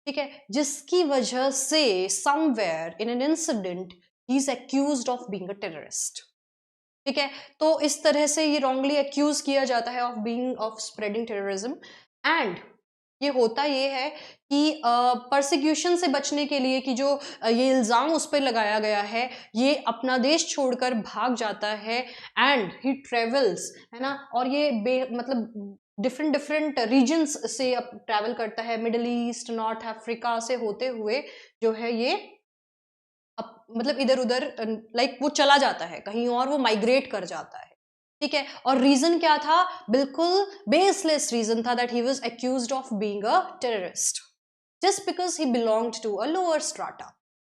ठीक है, जिसकी वजह से somewhere in an incident he is accused of being a terrorist. ठीक है, तो इस तरह से ये रॉन्गली एक्यूज किया जाता है ऑफ स्प्रेडिंग टेररिज्म. एंड ये होता ये है कि परसिक्यूशन से बचने के लिए कि जो ये इल्ज़ाम उस पर लगाया गया है, ये अपना देश छोड़कर भाग जाता है, एंड ही ट्रेवल्स, है ना, और ये मतलब डिफरेंट रीजन्स से ट्रैवल करता है, मिडल ईस्ट, नॉर्थ अफ्रीका से होते हुए जो है ये मतलब इधर उधर लाइक वो चला जाता है कहीं और, वो माइग्रेट कर जाता है. ठीक है, और रीजन क्या था? बिल्कुल बेसलेस रीजन था, that he was accused of being a terrorist. just because he belonged to a lower strata.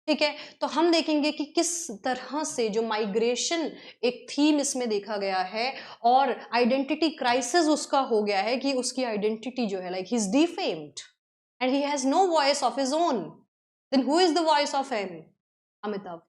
ठीक है, तो हम देखेंगे कि किस तरह से जो माइग्रेशन एक थीम इसमें देखा गया है और आइडेंटिटी क्राइसिस उसका हो गया है कि उसकी आइडेंटिटी जो है like he is defamed and he has no voice of his own. Then who is the voice of him? Amitabh,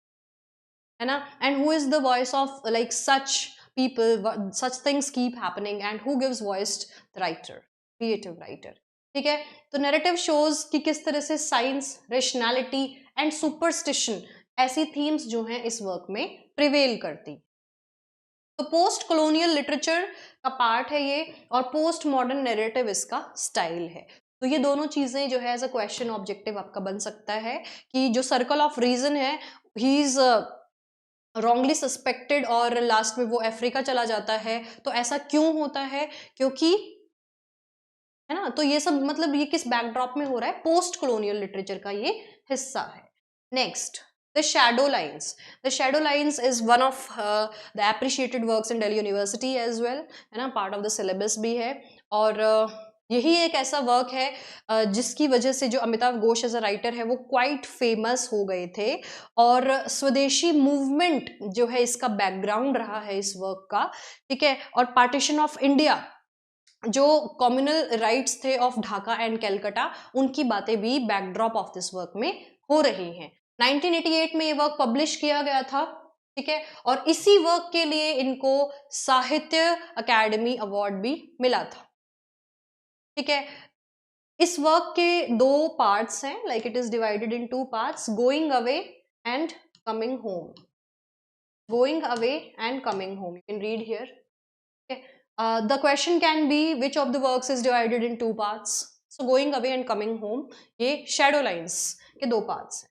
है ना? And who is the voice of like such people, such things keep happening, and who gives voice? The writer, creative writer. ठीक है, तो narrative shows कि किस तरह से science, rationality and superstition ऐसी थीम्स जो हैं इस वर्क में प्रिवेल करती. तो पोस्ट कॉलोनियल लिटरेचर का पार्ट है ये, और पोस्ट मॉडर्न नैरेटिव इसका स्टाइल है. तो ये दोनों चीजें जो है एज अ क्वेश्चन ऑब्जेक्टिव आपका बन सकता है कि जो सर्कल ऑफ रीजन है, ही इज रॉन्गली सस्पेक्टेड और लास्ट में वो अफ्रीका चला जाता है. तो ऐसा क्यों होता है? क्योंकि, है ना, तो ये सब मतलब ये किस बैकड्रॉप में हो रहा है? पोस्ट कॉलोनियल लिटरेचर का ये हिस्सा है. Next, the shadow lines. The shadow lines is one of the appreciated works in Delhi university as well, है ना, पार्ट ऑफ द सिलेबस भी है. और यही एक ऐसा वर्क है जिसकी वजह से जो Amitabh Ghosh as a writer है वो क्वाइट फेमस हो गए थे, और स्वदेशी मूवमेंट जो है इसका बैकग्राउंड रहा है इस वर्क का. ठीक है, और पार्टीशन ऑफ इंडिया, जो कम्युनल राइट्स थे ऑफ ढाका एंड कैलकाटा, उनकी बातें भी बैकड्रॉप ऑफ दिस वर्क में हो रही हैं. 1988 में ये वर्क पब्लिश किया गया था. ठीक है, और इसी वर्क के लिए इनको साहित्य अकादमी अवार्ड भी मिला था. ठीक है, इस वर्क के दो पार्ट्स हैं, like it is divided in two parts, going away and coming home. Going away and coming home, you can read here. The question can be which of the works is divided in two parts. So going away and coming home, ये shadow lines के दो parts हैं.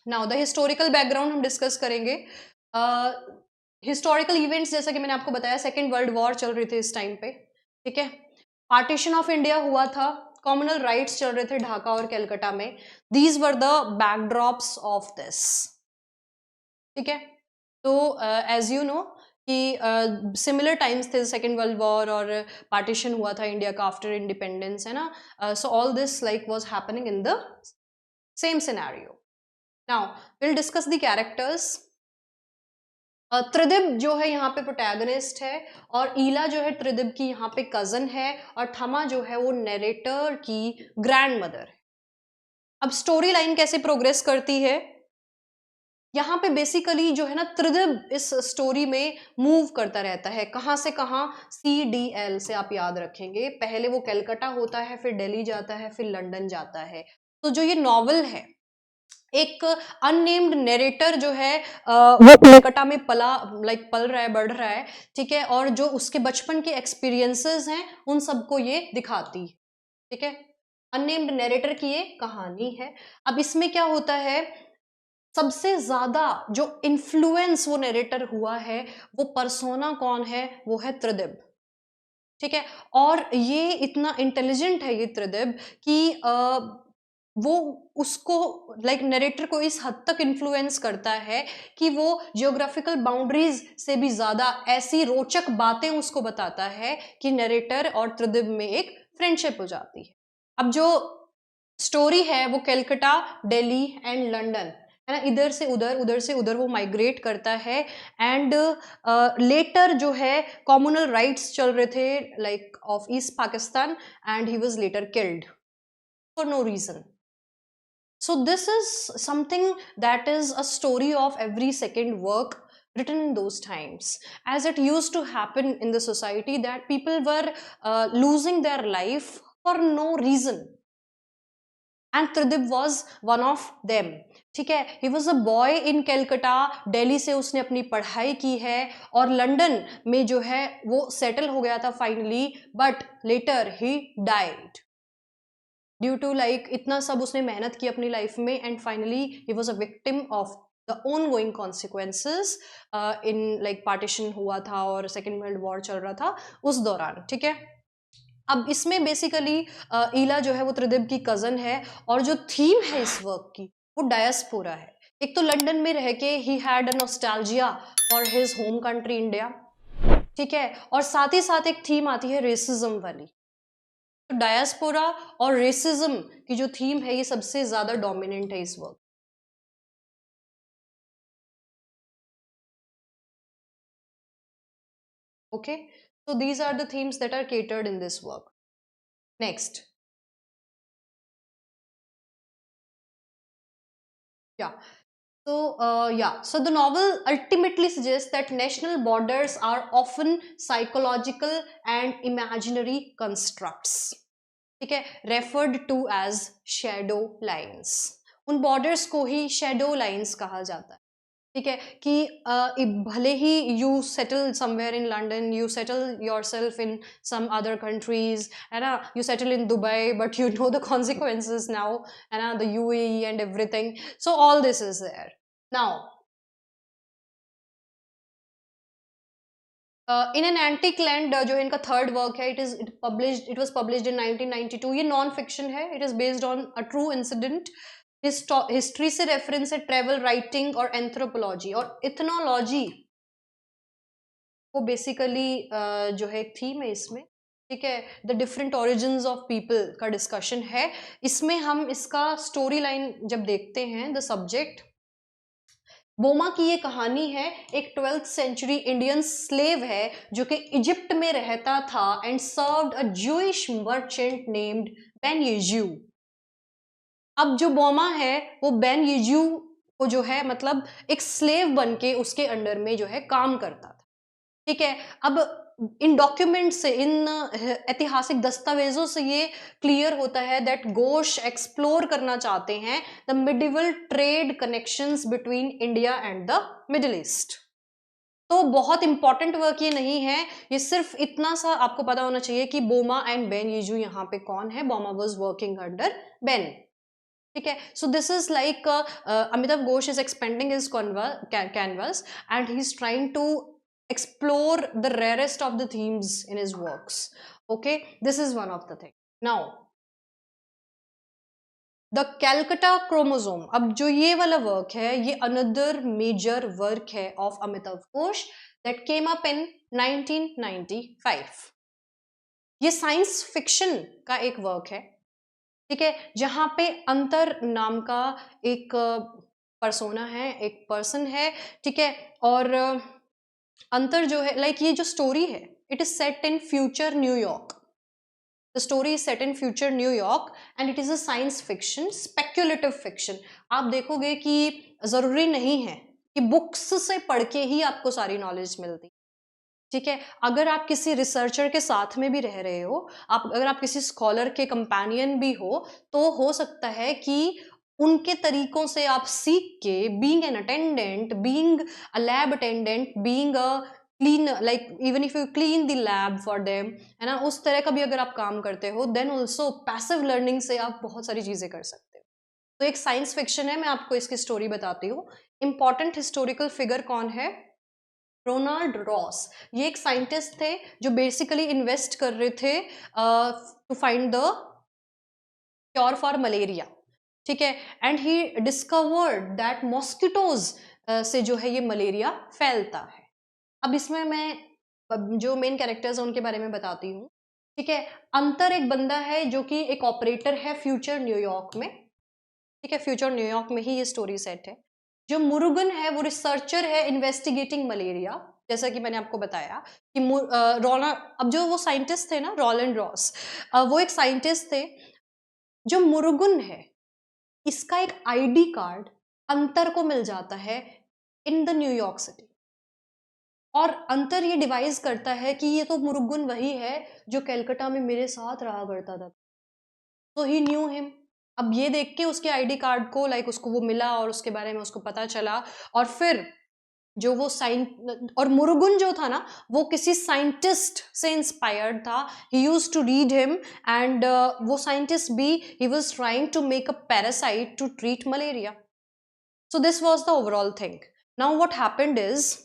Now the historical background हम discuss करेंगे. Historical events जैसा कि मैंने आपको बताया, सेकेंड वर्ल्ड वॉर चल रही थी इस टाइम पे. ठीक है, पार्टीशन ऑफ इंडिया हुआ था, कॉमनल राइट्स चल रहे थे ढाका और कलकत्ता में. These were the backdrops of this. ठीक है, तो एज यू नो कि सिमिलर टाइम्स थे, सेकेंड वर्ल्ड वॉर और पार्टीशन हुआ था इंडिया का आफ्टर इंडिपेंडेंस, है ना. So all this like was happening in the same scenario. Now will discuss the characters. Tridib जो है यहाँ पे प्रोटैगनिस्ट है, और ईला जो है त्रिदिब की यहाँ पे कजन है, और थमा जो है वो नरेटर की ग्रैंड मदर है. अब स्टोरी लाइन कैसे प्रोग्रेस करती है? यहाँ पे बेसिकली जो है ना, त्रिदिब इस स्टोरी में मूव करता रहता है. कहाँ से कहाँ? CDL से आप याद रखेंगे. पहले वो कलकत्ता होता है, फिर दिल्ली जाता है, फिर लंदन जाता है. तो जो ये नॉवल है, एक अननेम्ड नरेटर जो है वो कलकत्ता में पल रहा है, बढ़ रहा है. ठीक है, और जो उसके बचपन के एक्सपीरियंसेस हैं उन सबको ये दिखाती है. ठीक है, अननेम्ड नरेटर की ये कहानी है. अब इसमें क्या होता है, सबसे ज्यादा जो इन्फ्लुएंस वो नरेटर हुआ है, वो पर्सोना कौन है? वो है त्रिदिब. ठीक है, और ये इतना इंटेलिजेंट है ये त्रिदिब कि वो उसको लाइक नरेटर को इस हद तक इन्फ्लुएंस करता है कि वो जियोग्राफिकल बाउंड्रीज से भी ज्यादा ऐसी रोचक बातें उसको बताता है कि नरेटर और त्रिदिब में एक फ्रेंडशिप हो जाती है. अब जो स्टोरी है वो कलकत्ता, दिल्ली एंड लंदन, है ना, इधर से उधर, उधर से उधर वो माइग्रेट करता है. एंड लेटर जो है कॉम्युनल राइट्स चल रहे थे like of east Pakistan, and he was later killed for no reason. So this is something that is a story of every second work written in those times, as it used to happen in the society that people were losing their life for no reason, and Tridib was one of them. ठीक है, he was a boy in Calcutta, Delhi से उसने अपनी पढ़ाई की है, और London में जो है वो सेटल हो गया था finally, but later he died due to like इतना सब उसने मेहनत की अपनी लाइफ में, and finally he was a victim of the ongoing consequences in like partition हुआ था और सेकेंड वर्ल्ड वॉर चल रहा था उस दौरान. ठीक है, अब इसमें बेसिकली ईला जो है वो त्रिदिब की कजन है, और जो थीम है इस वर्क की वो डायस्पोरा है. एक तो लंदन में रह के he had a nostalgia for his home country India. ठीक है, और साथ ही साथ एक थीम आती है रेसिज्म वाली. तो डायस्पोरा और रेसिज्म की जो थीम है ये सबसे ज्यादा डोमिनेंट है इस work. Okay, so these are the themes that are catered in this work. Next, yeah. So the novel ultimately suggests that national borders are often psychological and imaginary constructs. ठीक है, referred to as shadow lines. उन borders को ही shadow lines कहा जाता है। ठीक है कि भले ही you settle somewhere in London, you settle yourself in some other countries, है ना, you settle in Dubai, but you know the consequences now, है ना, the UAE and everything, so all this is there now. In an antique land जो इनका third work है, it was published in 1992। ये non fiction है, it is based on a true incident. History से reference है, travel writing और anthropology और ethnology वो बेसिकली जो है एक थीम है इसमें। ठीक है, the different origins of people का डिस्कशन है इसमें। हम इसका स्टोरी लाइन जब देखते हैं, द सब्जेक्ट बोमा की ये कहानी है, एक 12th सेंचुरी इंडियन स्लेव है जो कि इजिप्ट में रहता था and served a Jewish merchant named Ben Yiju. अब जो बोमा है वो बेन येजू को जो है मतलब एक स्लेव बन के उसके अंडर में जो है काम करता था। ठीक है, अब इन डॉक्यूमेंट से, इन ऐतिहासिक दस्तावेजों से ये क्लियर होता है दैट घोष एक्सप्लोर करना चाहते हैं the medieval trade connections between India and the middle east. तो बहुत इंपॉर्टेंट वर्क ये नहीं है, ये सिर्फ इतना सा आपको पता होना चाहिए कि बोमा एंड बेन येजू यहाँ पे कौन है। Bomma was working under Ben. ठीक है, so this is like Amitabh Ghosh is expanding his canvas and he is trying to explore the rarest of the themes in his works. Okay, this is one of the thing. Now the Calcutta chromosome, अब जो ये वाला work है ये another major work है of Amitabh Ghosh that came up in 1995. ये science fiction का एक वर्क है। ठीक है, जहां पे अंतर नाम का एक पर्सोना है, एक पर्सन है। ठीक है, और अंतर जो है लाइक ये जो स्टोरी है it is set in future New York. The story is set in future New York and it is a science fiction, speculative fiction. आप देखोगे कि जरूरी नहीं है कि बुक्स से पढ़ के ही आपको सारी नॉलेज मिलती। ठीक है, अगर आप किसी रिसर्चर के साथ में भी रह रहे हो, अगर आप किसी स्कॉलर के कंपेनियन भी तो हो सकता है कि उनके तरीकों से आप सीख के, being an attendant, being a lab attendant, being a clean, like even if you clean the lab for them, है ना, उस तरह का भी अगर आप काम करते हो, देन ऑल्सो पैसिव लर्निंग से आप बहुत सारी चीजें कर सकते हो। तो एक साइंस फिक्शन है, मैं आपको इसकी स्टोरी बताती हूँ। इंपॉर्टेंट हिस्टोरिकल फिगर कौन है? Ronald Ross. ये एक साइंटिस्ट थे जो बेसिकली इन्वेस्ट कर रहे थे to find the cure for malaria. ठीक है, and he discovered that mosquitoes से जो है ये मलेरिया फैलता है। अब इसमें मैं जो मेन कैरेक्टर्स हैं उनके बारे में बताती हूँ। ठीक है, अंतर एक बंदा है जो कि एक ऑपरेटर है फ्यूचर न्यूयॉर्क में। ठीक है, फ्यूचर न्यूयॉर्क में ही ये स्टोरी सेट है। जो मुरुगन है वो रिसर्चर है इन्वेस्टिगेटिंग मलेरिया, जैसा कि मैंने आपको बताया कि अब जो वो साइंटिस्ट थे ना, रोलैंड रॉस, वो एक साइंटिस्ट थे। जो मुरुगन है इसका एक आईडी कार्ड अंतर को मिल जाता है इन द न्यूयॉर्क सिटी, और अंतर ये डिवाइस करता है कि ये तो मुरुगन वही है जो कलकत्ता में मेरे साथ रहा करता था। तो ही न्यू हिम। अब ये देख के उसके आईडी कार्ड को लाइक उसको वो मिला और उसके बारे में उसको पता चला, और फिर जो वो और मुरुगन जो था ना वो किसी साइंटिस्ट से इंस्पायर्ड था। He used to read him and वो साइंटिस्ट भी he was trying to make a parasite to treat malaria. So this was the overall thing. Now what happened is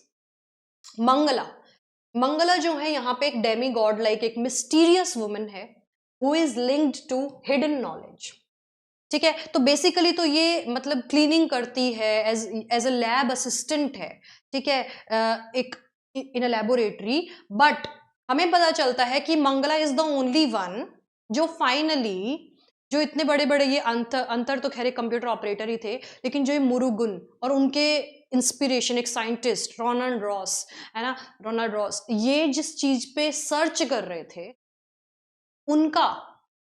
Mangala जो है यहाँ पे एक डेमी गॉड लाइक एक mysterious woman है who is linked to hidden knowledge. ठीक है, तो बेसिकली तो ये मतलब क्लीनिंग करती है, एज अ लैब असिस्टेंट है। ठीक है, एक इन अ लैबोरेटरी, बट हमें पता चलता है कि Mangala is the only one जो फाइनली जो इतने बड़े बड़े ये अंतर तो खैर कंप्यूटर ऑपरेटर ही थे, लेकिन जो ये मुरुगन और उनके इंस्पिरेशन एक साइंटिस्ट रोनाल्ड रॉस, है ना, रोनाल्ड रॉस, ये जिस चीज पे सर्च कर रहे थे, उनका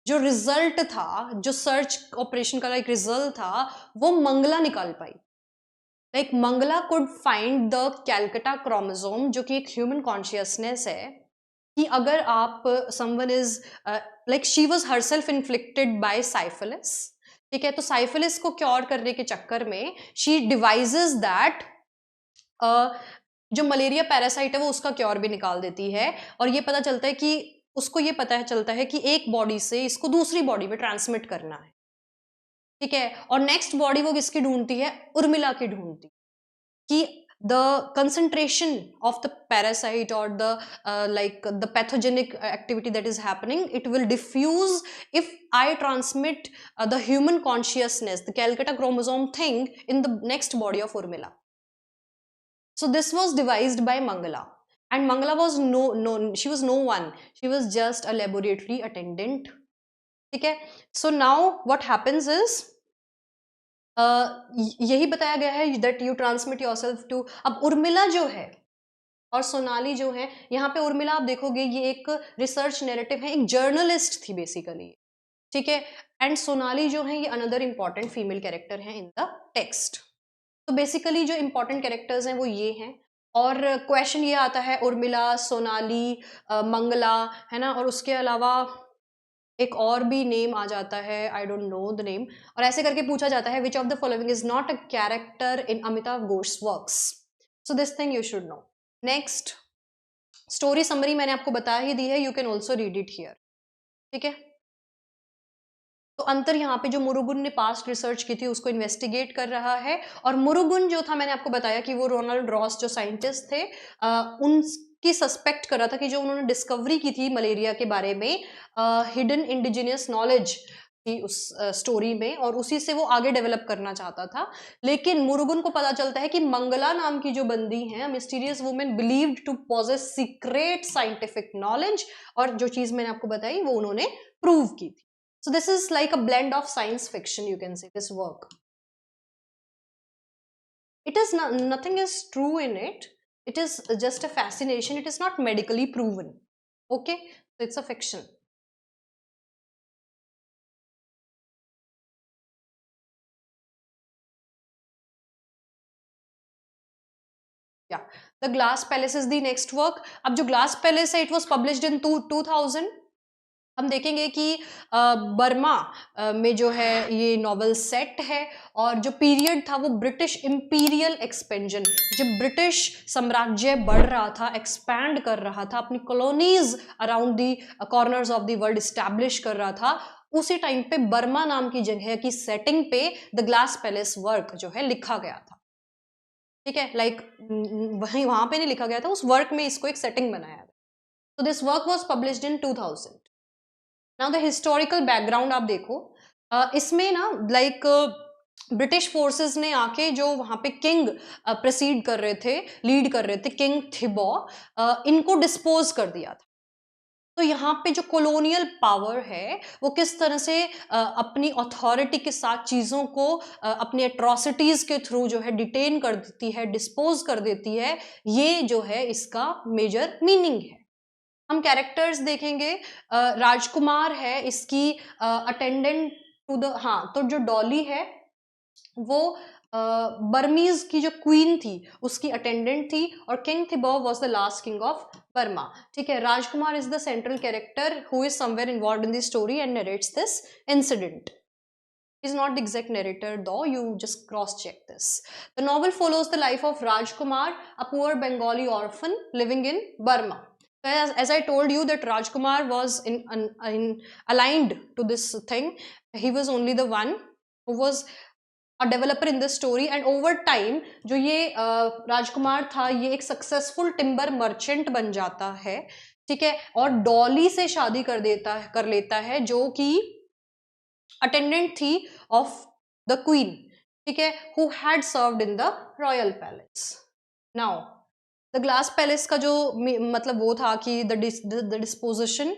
जो रिजल्ट था, जो सर्च ऑपरेशन का एक रिजल्ट था, वो मंगला निकाल पाई। Like Mangala could find the Calcutta chromosome, जो कि एक ह्यूमन कॉन्शियसनेस है, कि अगर आप someone is like she was herself inflicted by syphilis, ठीक है, तो साइफिलिस को क्योर करने के चक्कर में शी डिवाइजेस दैट जो मलेरिया पैरासाइट है वो उसका क्योर भी निकाल देती है, और ये पता चलता है कि उसको ये पता है चलता है कि एक बॉडी से इसको दूसरी बॉडी में ट्रांसमिट करना है, ठीक है, और नेक्स्ट बॉडी वो किसकी ढूंढती है, उर्मिला की ढूंढती, कि the concentration of the parasite or the like the pathogenic activity that is happening, it will diffuse if I transmit the human consciousness, the Calcutta chromosome thing, in the next body of Urmila. So this was devised by Mangala, and Mangala was she was no one, she was just a laboratory attendant, okay. So now what happens is यही बताया गया है that you transmit yourself to, अब उर्मिला जो है और सोनाली जो है, यहाँ पे उर्मिला आप देखोगे ये एक रिसर्च नैरेटिव है, एक जर्नलिस्ट थी बेसिकली, ठीक है, एंड सोनाली जो है ये अनदर इंपॉर्टेंट फीमेल कैरेक्टर है इन द टेक्स्ट। तो बेसिकली जो इंपॉर्टेंट कैरेक्टर्स हैं वो ये हैं, और क्वेश्चन ये आता है उर्मिला, सोनाली, मंगला, है ना, और उसके अलावा एक और भी नेम आ जाता है, I don't know the name, और ऐसे करके पूछा जाता है which of the following is not a character in Amitabh Ghosh works, so this thing you should know. Next story summary मैंने आपको बता ही दी है, you can also read it here, ठीक है। तो अंतर यहाँ पे जो मुरुगन ने पास्ट रिसर्च की थी उसको इन्वेस्टिगेट कर रहा है, और मुरुगन जो था मैंने आपको बताया कि वो रोनाल्ड रॉस जो साइंटिस्ट थे उनकी सस्पेक्ट कर रहा था कि जो उन्होंने डिस्कवरी की थी मलेरिया के बारे में, हिडन इंडिजिनियस नॉलेज थी उस स्टोरी में, और उसी से वो आगे डेवलप करना चाहता था। लेकिन मुरुगन को पता चलता है कि मंगला नाम की जो बंदी है, mysterious women believed to possess secret scientific knowledge, और जो चीज मैंने आपको बताई वो उन्होंने प्रूव की थी। So this is like a blend of science fiction, you can say, this work. It is not, nothing is true in it. It is just a fascination. It is not medically proven. Okay, so it's a fiction. Yeah, the Glass Palace is the next work. अब जो Glass Palace है, it was published in 2000. हम देखेंगे कि Burma में जो है ये नॉवेल सेट है, और जो पीरियड था वो ब्रिटिश इंपीरियल एक्सपेंशन, जब ब्रिटिश साम्राज्य बढ़ रहा था, एक्सपैंड कर रहा था, अपनी colonies around the corners of the world establish कर रहा था, उसी टाइम पे बर्मा नाम की जगह की सेटिंग पे द ग्लास पैलेस वर्क जो है लिखा गया था, ठीक है, लाइक वहां पे नहीं लिखा गया था, उस वर्क में इसको एक सेटिंग बनाया था। तो this work was published in 2000। Now the historical background आप देखो, इसमें ना लाइक ब्रिटिश फोर्सेस ने आके जो वहां पे किंग प्रोसीड कर रहे थे, लीड कर रहे थे, किंग थिबो, इनको डिस्पोज कर दिया था। तो यहाँ पे जो कॉलोनियल पावर है वो किस तरह से अपनी अथॉरिटी के साथ चीज़ों को अपनी एट्रोसिटीज़ के थ्रू जो है डिटेन कर देती है, डिस्पोज कर देती है, ये जो है इसका मेजर मीनिंग है। हम कैरेक्टर्स देखेंगे, राजकुमार है इसकी अटेंडेंट टू द, हाँ, तो जो डॉली है वो बर्मीज की जो क्वीन थी उसकी अटेंडेंट थी, और king Thibaw was the last king of Burma, ठीक है। Rajkumar is the central character who is somewhere involved in the story and narrates this incident. Is not the exact narrator though, you just cross check this. The novel follows the life of Rajkumar, a poor Bengali orphan living in Burma. So as I told you that Rajkumar was in aligned to this thing, he was only the one who was a developer in this story, and over time जो ये राजकुमार था ये एक successful timber merchant बन जाता है, ठीक है, और डॉली से शादी कर लेता है जो कि अटेंडेंट थी ऑफ द क्वीन, ठीक है, who had served in the royal palace. Now the glass palace का जो मतलब वो था कि the disposition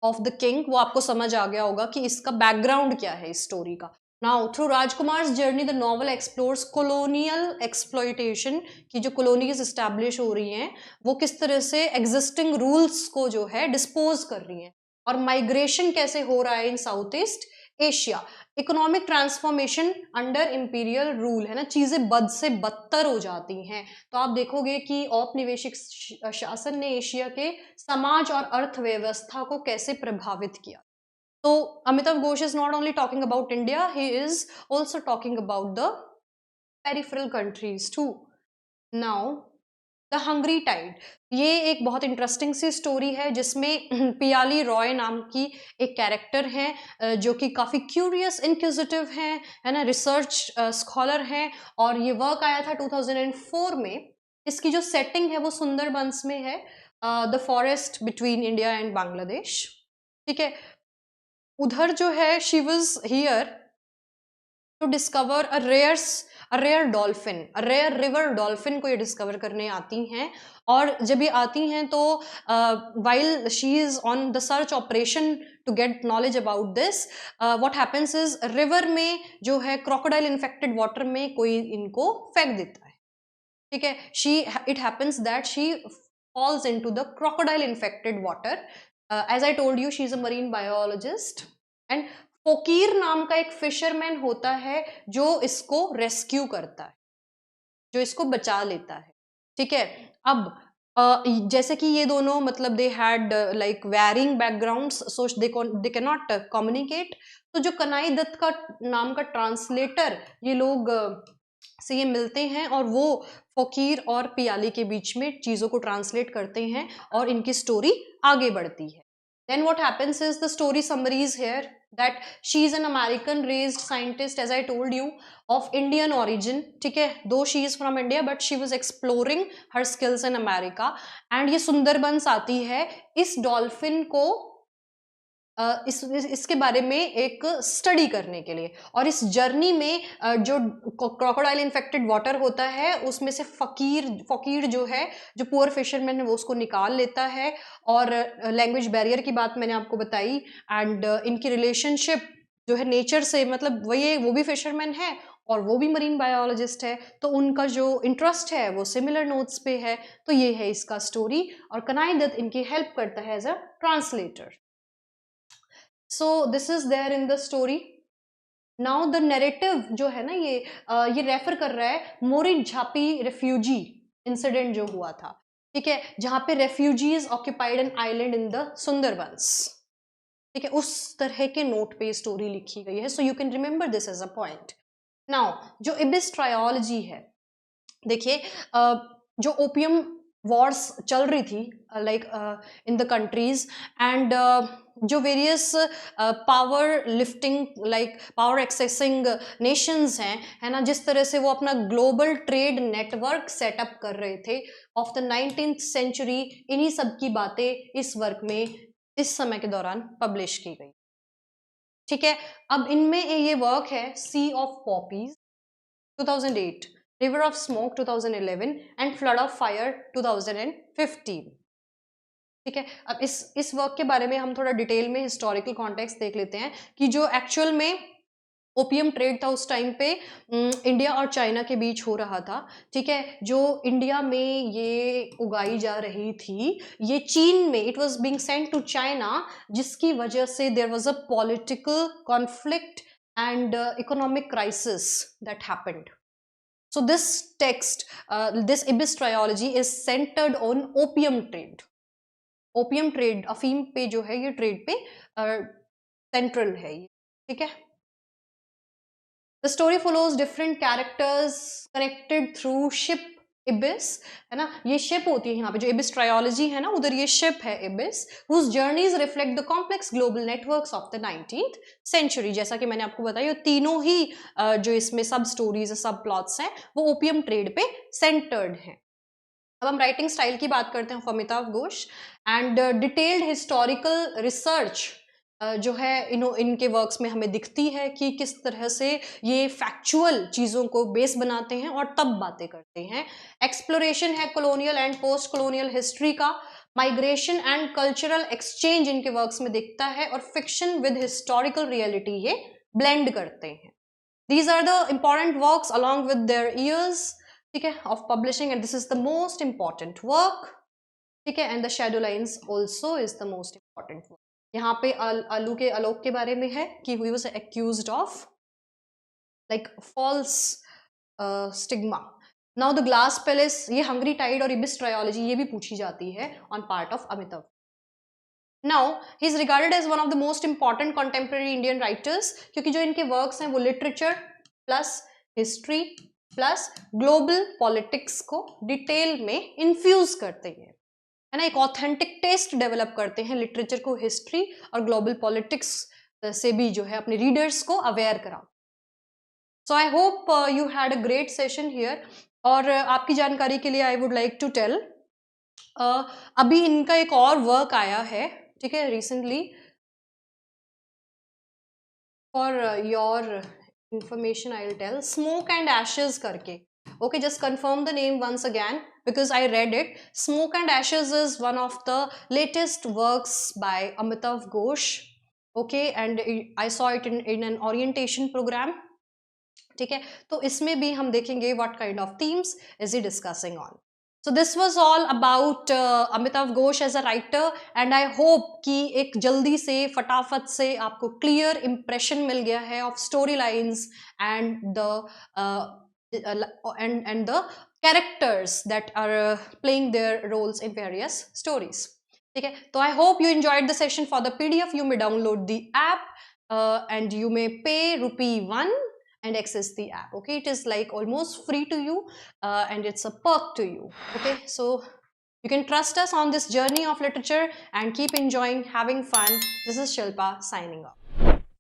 of the king, वो आपको समझ आ गया होगा कि इसका बैकग्राउंड क्या है इस स्टोरी का। Now through Rajkumar's journey the novel explores colonial exploitation, की जो कॉलोनीज इस्टेब्लिश हो रही हैं वो किस तरह से एग्जिस्टिंग रूल्स को जो है डिस्पोज कर रही हैं, और माइग्रेशन कैसे हो रहा है in south east Asia, economic transformation under imperial rule, है ना, चीजें बद से बदतर हो जाती हैं। तो आप देखोगे कि औपनिवेशिक शासन ने एशिया के समाज और अर्थव्यवस्था को कैसे प्रभावित किया। तो Amitabh Ghosh is not only talking about India, he is also talking about the peripheral countries too. Now the hungry tide, ये एक बहुत इंटरेस्टिंग सी स्टोरी है जिसमें पियाली रॉय नाम की एक कैरेक्टर है जो कि काफ़ी क्यूरियस इंक्विजिटिव हैं, है ना, रिसर्च स्कॉलर हैं, और ये वर्क आया था 2004 में। इसकी जो सेटिंग है वो सुंदरबंस में है, the forest between India and Bangladesh, ठीक है। उधर जो है she was here to discover a rare dolphin, a rare river dolphin को ये डिस्कवर करने आती हैं। और जब ये आती हैं तो while she is on the search operation to get knowledge about this, what happens is river में जो है क्रोकोडाइल इन्फेक्टेड वाटर में कोई इनको फेंक देता है, ठीक है। She it happens that she falls into the crocodile infected water. As I told you, she is a marine biologist, and फोकीर नाम का एक फिशरमैन होता है जो इसको रेस्क्यू करता है, जो इसको बचा लेता है, ठीक है। अब जैसे कि ये दोनों मतलब they had like varying backgrounds, so they can not communicate. तो जो कनाई दत्त का नाम का ट्रांसलेटर, ये लोग से ये मिलते हैं और वो फकीर और पियाली के बीच में चीज़ों को ट्रांसलेट करते हैं और इनकी स्टोरी आगे बढ़ती है। Then what happens is the story summaries here that she is an American raised scientist, as I told you, of Indian origin, ठीक है। though she is from India but she was exploring her skills in America, and ये सुंदरबंस आती है इस dolphin को इसके बारे में एक स्टडी करने के लिए। और इस जर्नी में जो क्रोकोडाइल इन्फेक्टेड वाटर होता है उसमें से फकीर जो है, जो पुअर फिशरमैन है, वो उसको निकाल लेता है। और लैंग्वेज बैरियर की बात मैंने आपको बताई, एंड इनकी रिलेशनशिप जो है नेचर से, मतलब वही वो भी फिशरमैन है और वो भी मरीन बायोलॉजिस्ट है, तो उनका जो इंटरेस्ट है वो सिमिलर नोट्स पे है। तो ये है इसका स्टोरी, और कनाई दत्त इनकी हेल्प करता है as a translator. So this is there in the story. Now the narrative जो है ना, ये रेफर कर रहा है मोरिन झापी रेफ्यूजी इंसिडेंट जो हुआ था, ठीक है, जहां पे refugees occupied an island in the Sundarbans, ठीक है। उस तरह के नोट पे स्टोरी लिखी गई है, so you can remember this as a point. Now जो इबिस ट्रायोलॉजी है, देखिए जो ओपियम वॉर्स चल रही थी like in the countries, and जो various power lifting like power accessing nations हैं, है ना, जिस तरह से वो अपना ग्लोबल ट्रेड नेटवर्क सेटअप कर रहे थे ऑफ द 19th सेंचुरी, इन्हीं सब की बातें इस वर्क में इस समय के दौरान पब्लिश की गई, ठीक है। अब इनमें ये वर्क है sea of poppies 2008, river of smoke 2011 and flood of fire 2015, ठीक है। अब इस वर्क के बारे में हम थोड़ा डिटेल में हिस्टोरिकल कॉन्टेक्स्ट देख लेते हैं कि जो एक्चुअल में ओपियम ट्रेड था उस टाइम पे इंडिया और चाइना के बीच हो रहा था, ठीक है। जो इंडिया में ये उगाई जा रही थी, ये चीन में it was being sent to China, जिसकी वजह से there was a political conflict and economic crisis that happened. So this text, this Ibis trilogy is centered on opium trade. Opium trade, अफीम पे जो है ये ट्रेड पे सेंट्रल है ये, ठीक है। The story follows different characters connected through ship Ibis, है ना, ये शिप होती है यहाँ पे, जो इबिस ट्रायोलॉजी है ना, उधर ये शिप है ibis, whose journeys reflect the complex global networks of the 19th century। जैसा कि मैंने आपको बताया, तीनों ही जो इसमें सब स्टोरीज सब प्लॉट्स हैं वो ओपियम ट्रेड पे सेंटर्ड हैं। अब हम राइटिंग स्टाइल की बात करते हैं of Amitabh Ghosh, and detailed historical research जो है इनके वर्क्स में हमें दिखती है कि किस तरह से ये फैक्चुअल चीज़ों को बेस बनाते हैं और तब बातें करते हैं। एक्सप्लोरेशन है colonial and post colonial history का, माइग्रेशन एंड कल्चरल एक्सचेंज इनके वर्क्स में दिखता है, और फिक्शन विद हिस्टोरिकल रियलिटी ये ब्लेंड करते हैं. These are the important works along with their years, ठीक है, of publishing, and this is the most important work, ठीक है, and the shadow lines also is the most important work. यहाँ पे आलू के आलोक के बारे में है कि he was accused of like false stigma. Now the glass palace, ये हंगरी टाइड और इबिस ट्रायोलॉजी ये भी पूछी जाती है on part of Amitabh. Now he is regarded as one of the most important contemporary Indian writers, क्योंकि जो इनके works हैं वो literature plus history plus global politics को डिटेल में infuse करते हैं, है ना, एक ऑथेंटिक टेस्ट डेवलप करते हैं लिटरेचर को हिस्ट्री और ग्लोबल पॉलिटिक्स से भी जो है अपने रीडर्स को अवेयर करा. So I hope you had a great session here. और आपकी जानकारी के लिए I would like to tell, अभी इनका एक और वर्क आया है, ठीक है, recently, for your information I will tell, smoke and ashes करके. Okay, just confirm the name once again because I read it. Smoke and Ashes is one of the latest works by Amitav Ghosh. Okay, and I saw it in an orientation program. ठीक है, तो इसमें भी हम देखेंगे what kind of themes is he discussing on. So this was all about Amitav Ghosh as a writer, and I hope कि एक जल्दी से फटाफट से आपको clear impression मिल गया है of storylines and the and the characters that are playing their roles in various stories. ठीक है, तो I hope you enjoyed the session. For the PDF you may download the app and you may pay ₹1 and access the app. Okay, it is like almost free to you and it's a perk to you. Okay, so you can trust us on this journey of literature and keep enjoying, having fun. This is Shilpa signing off.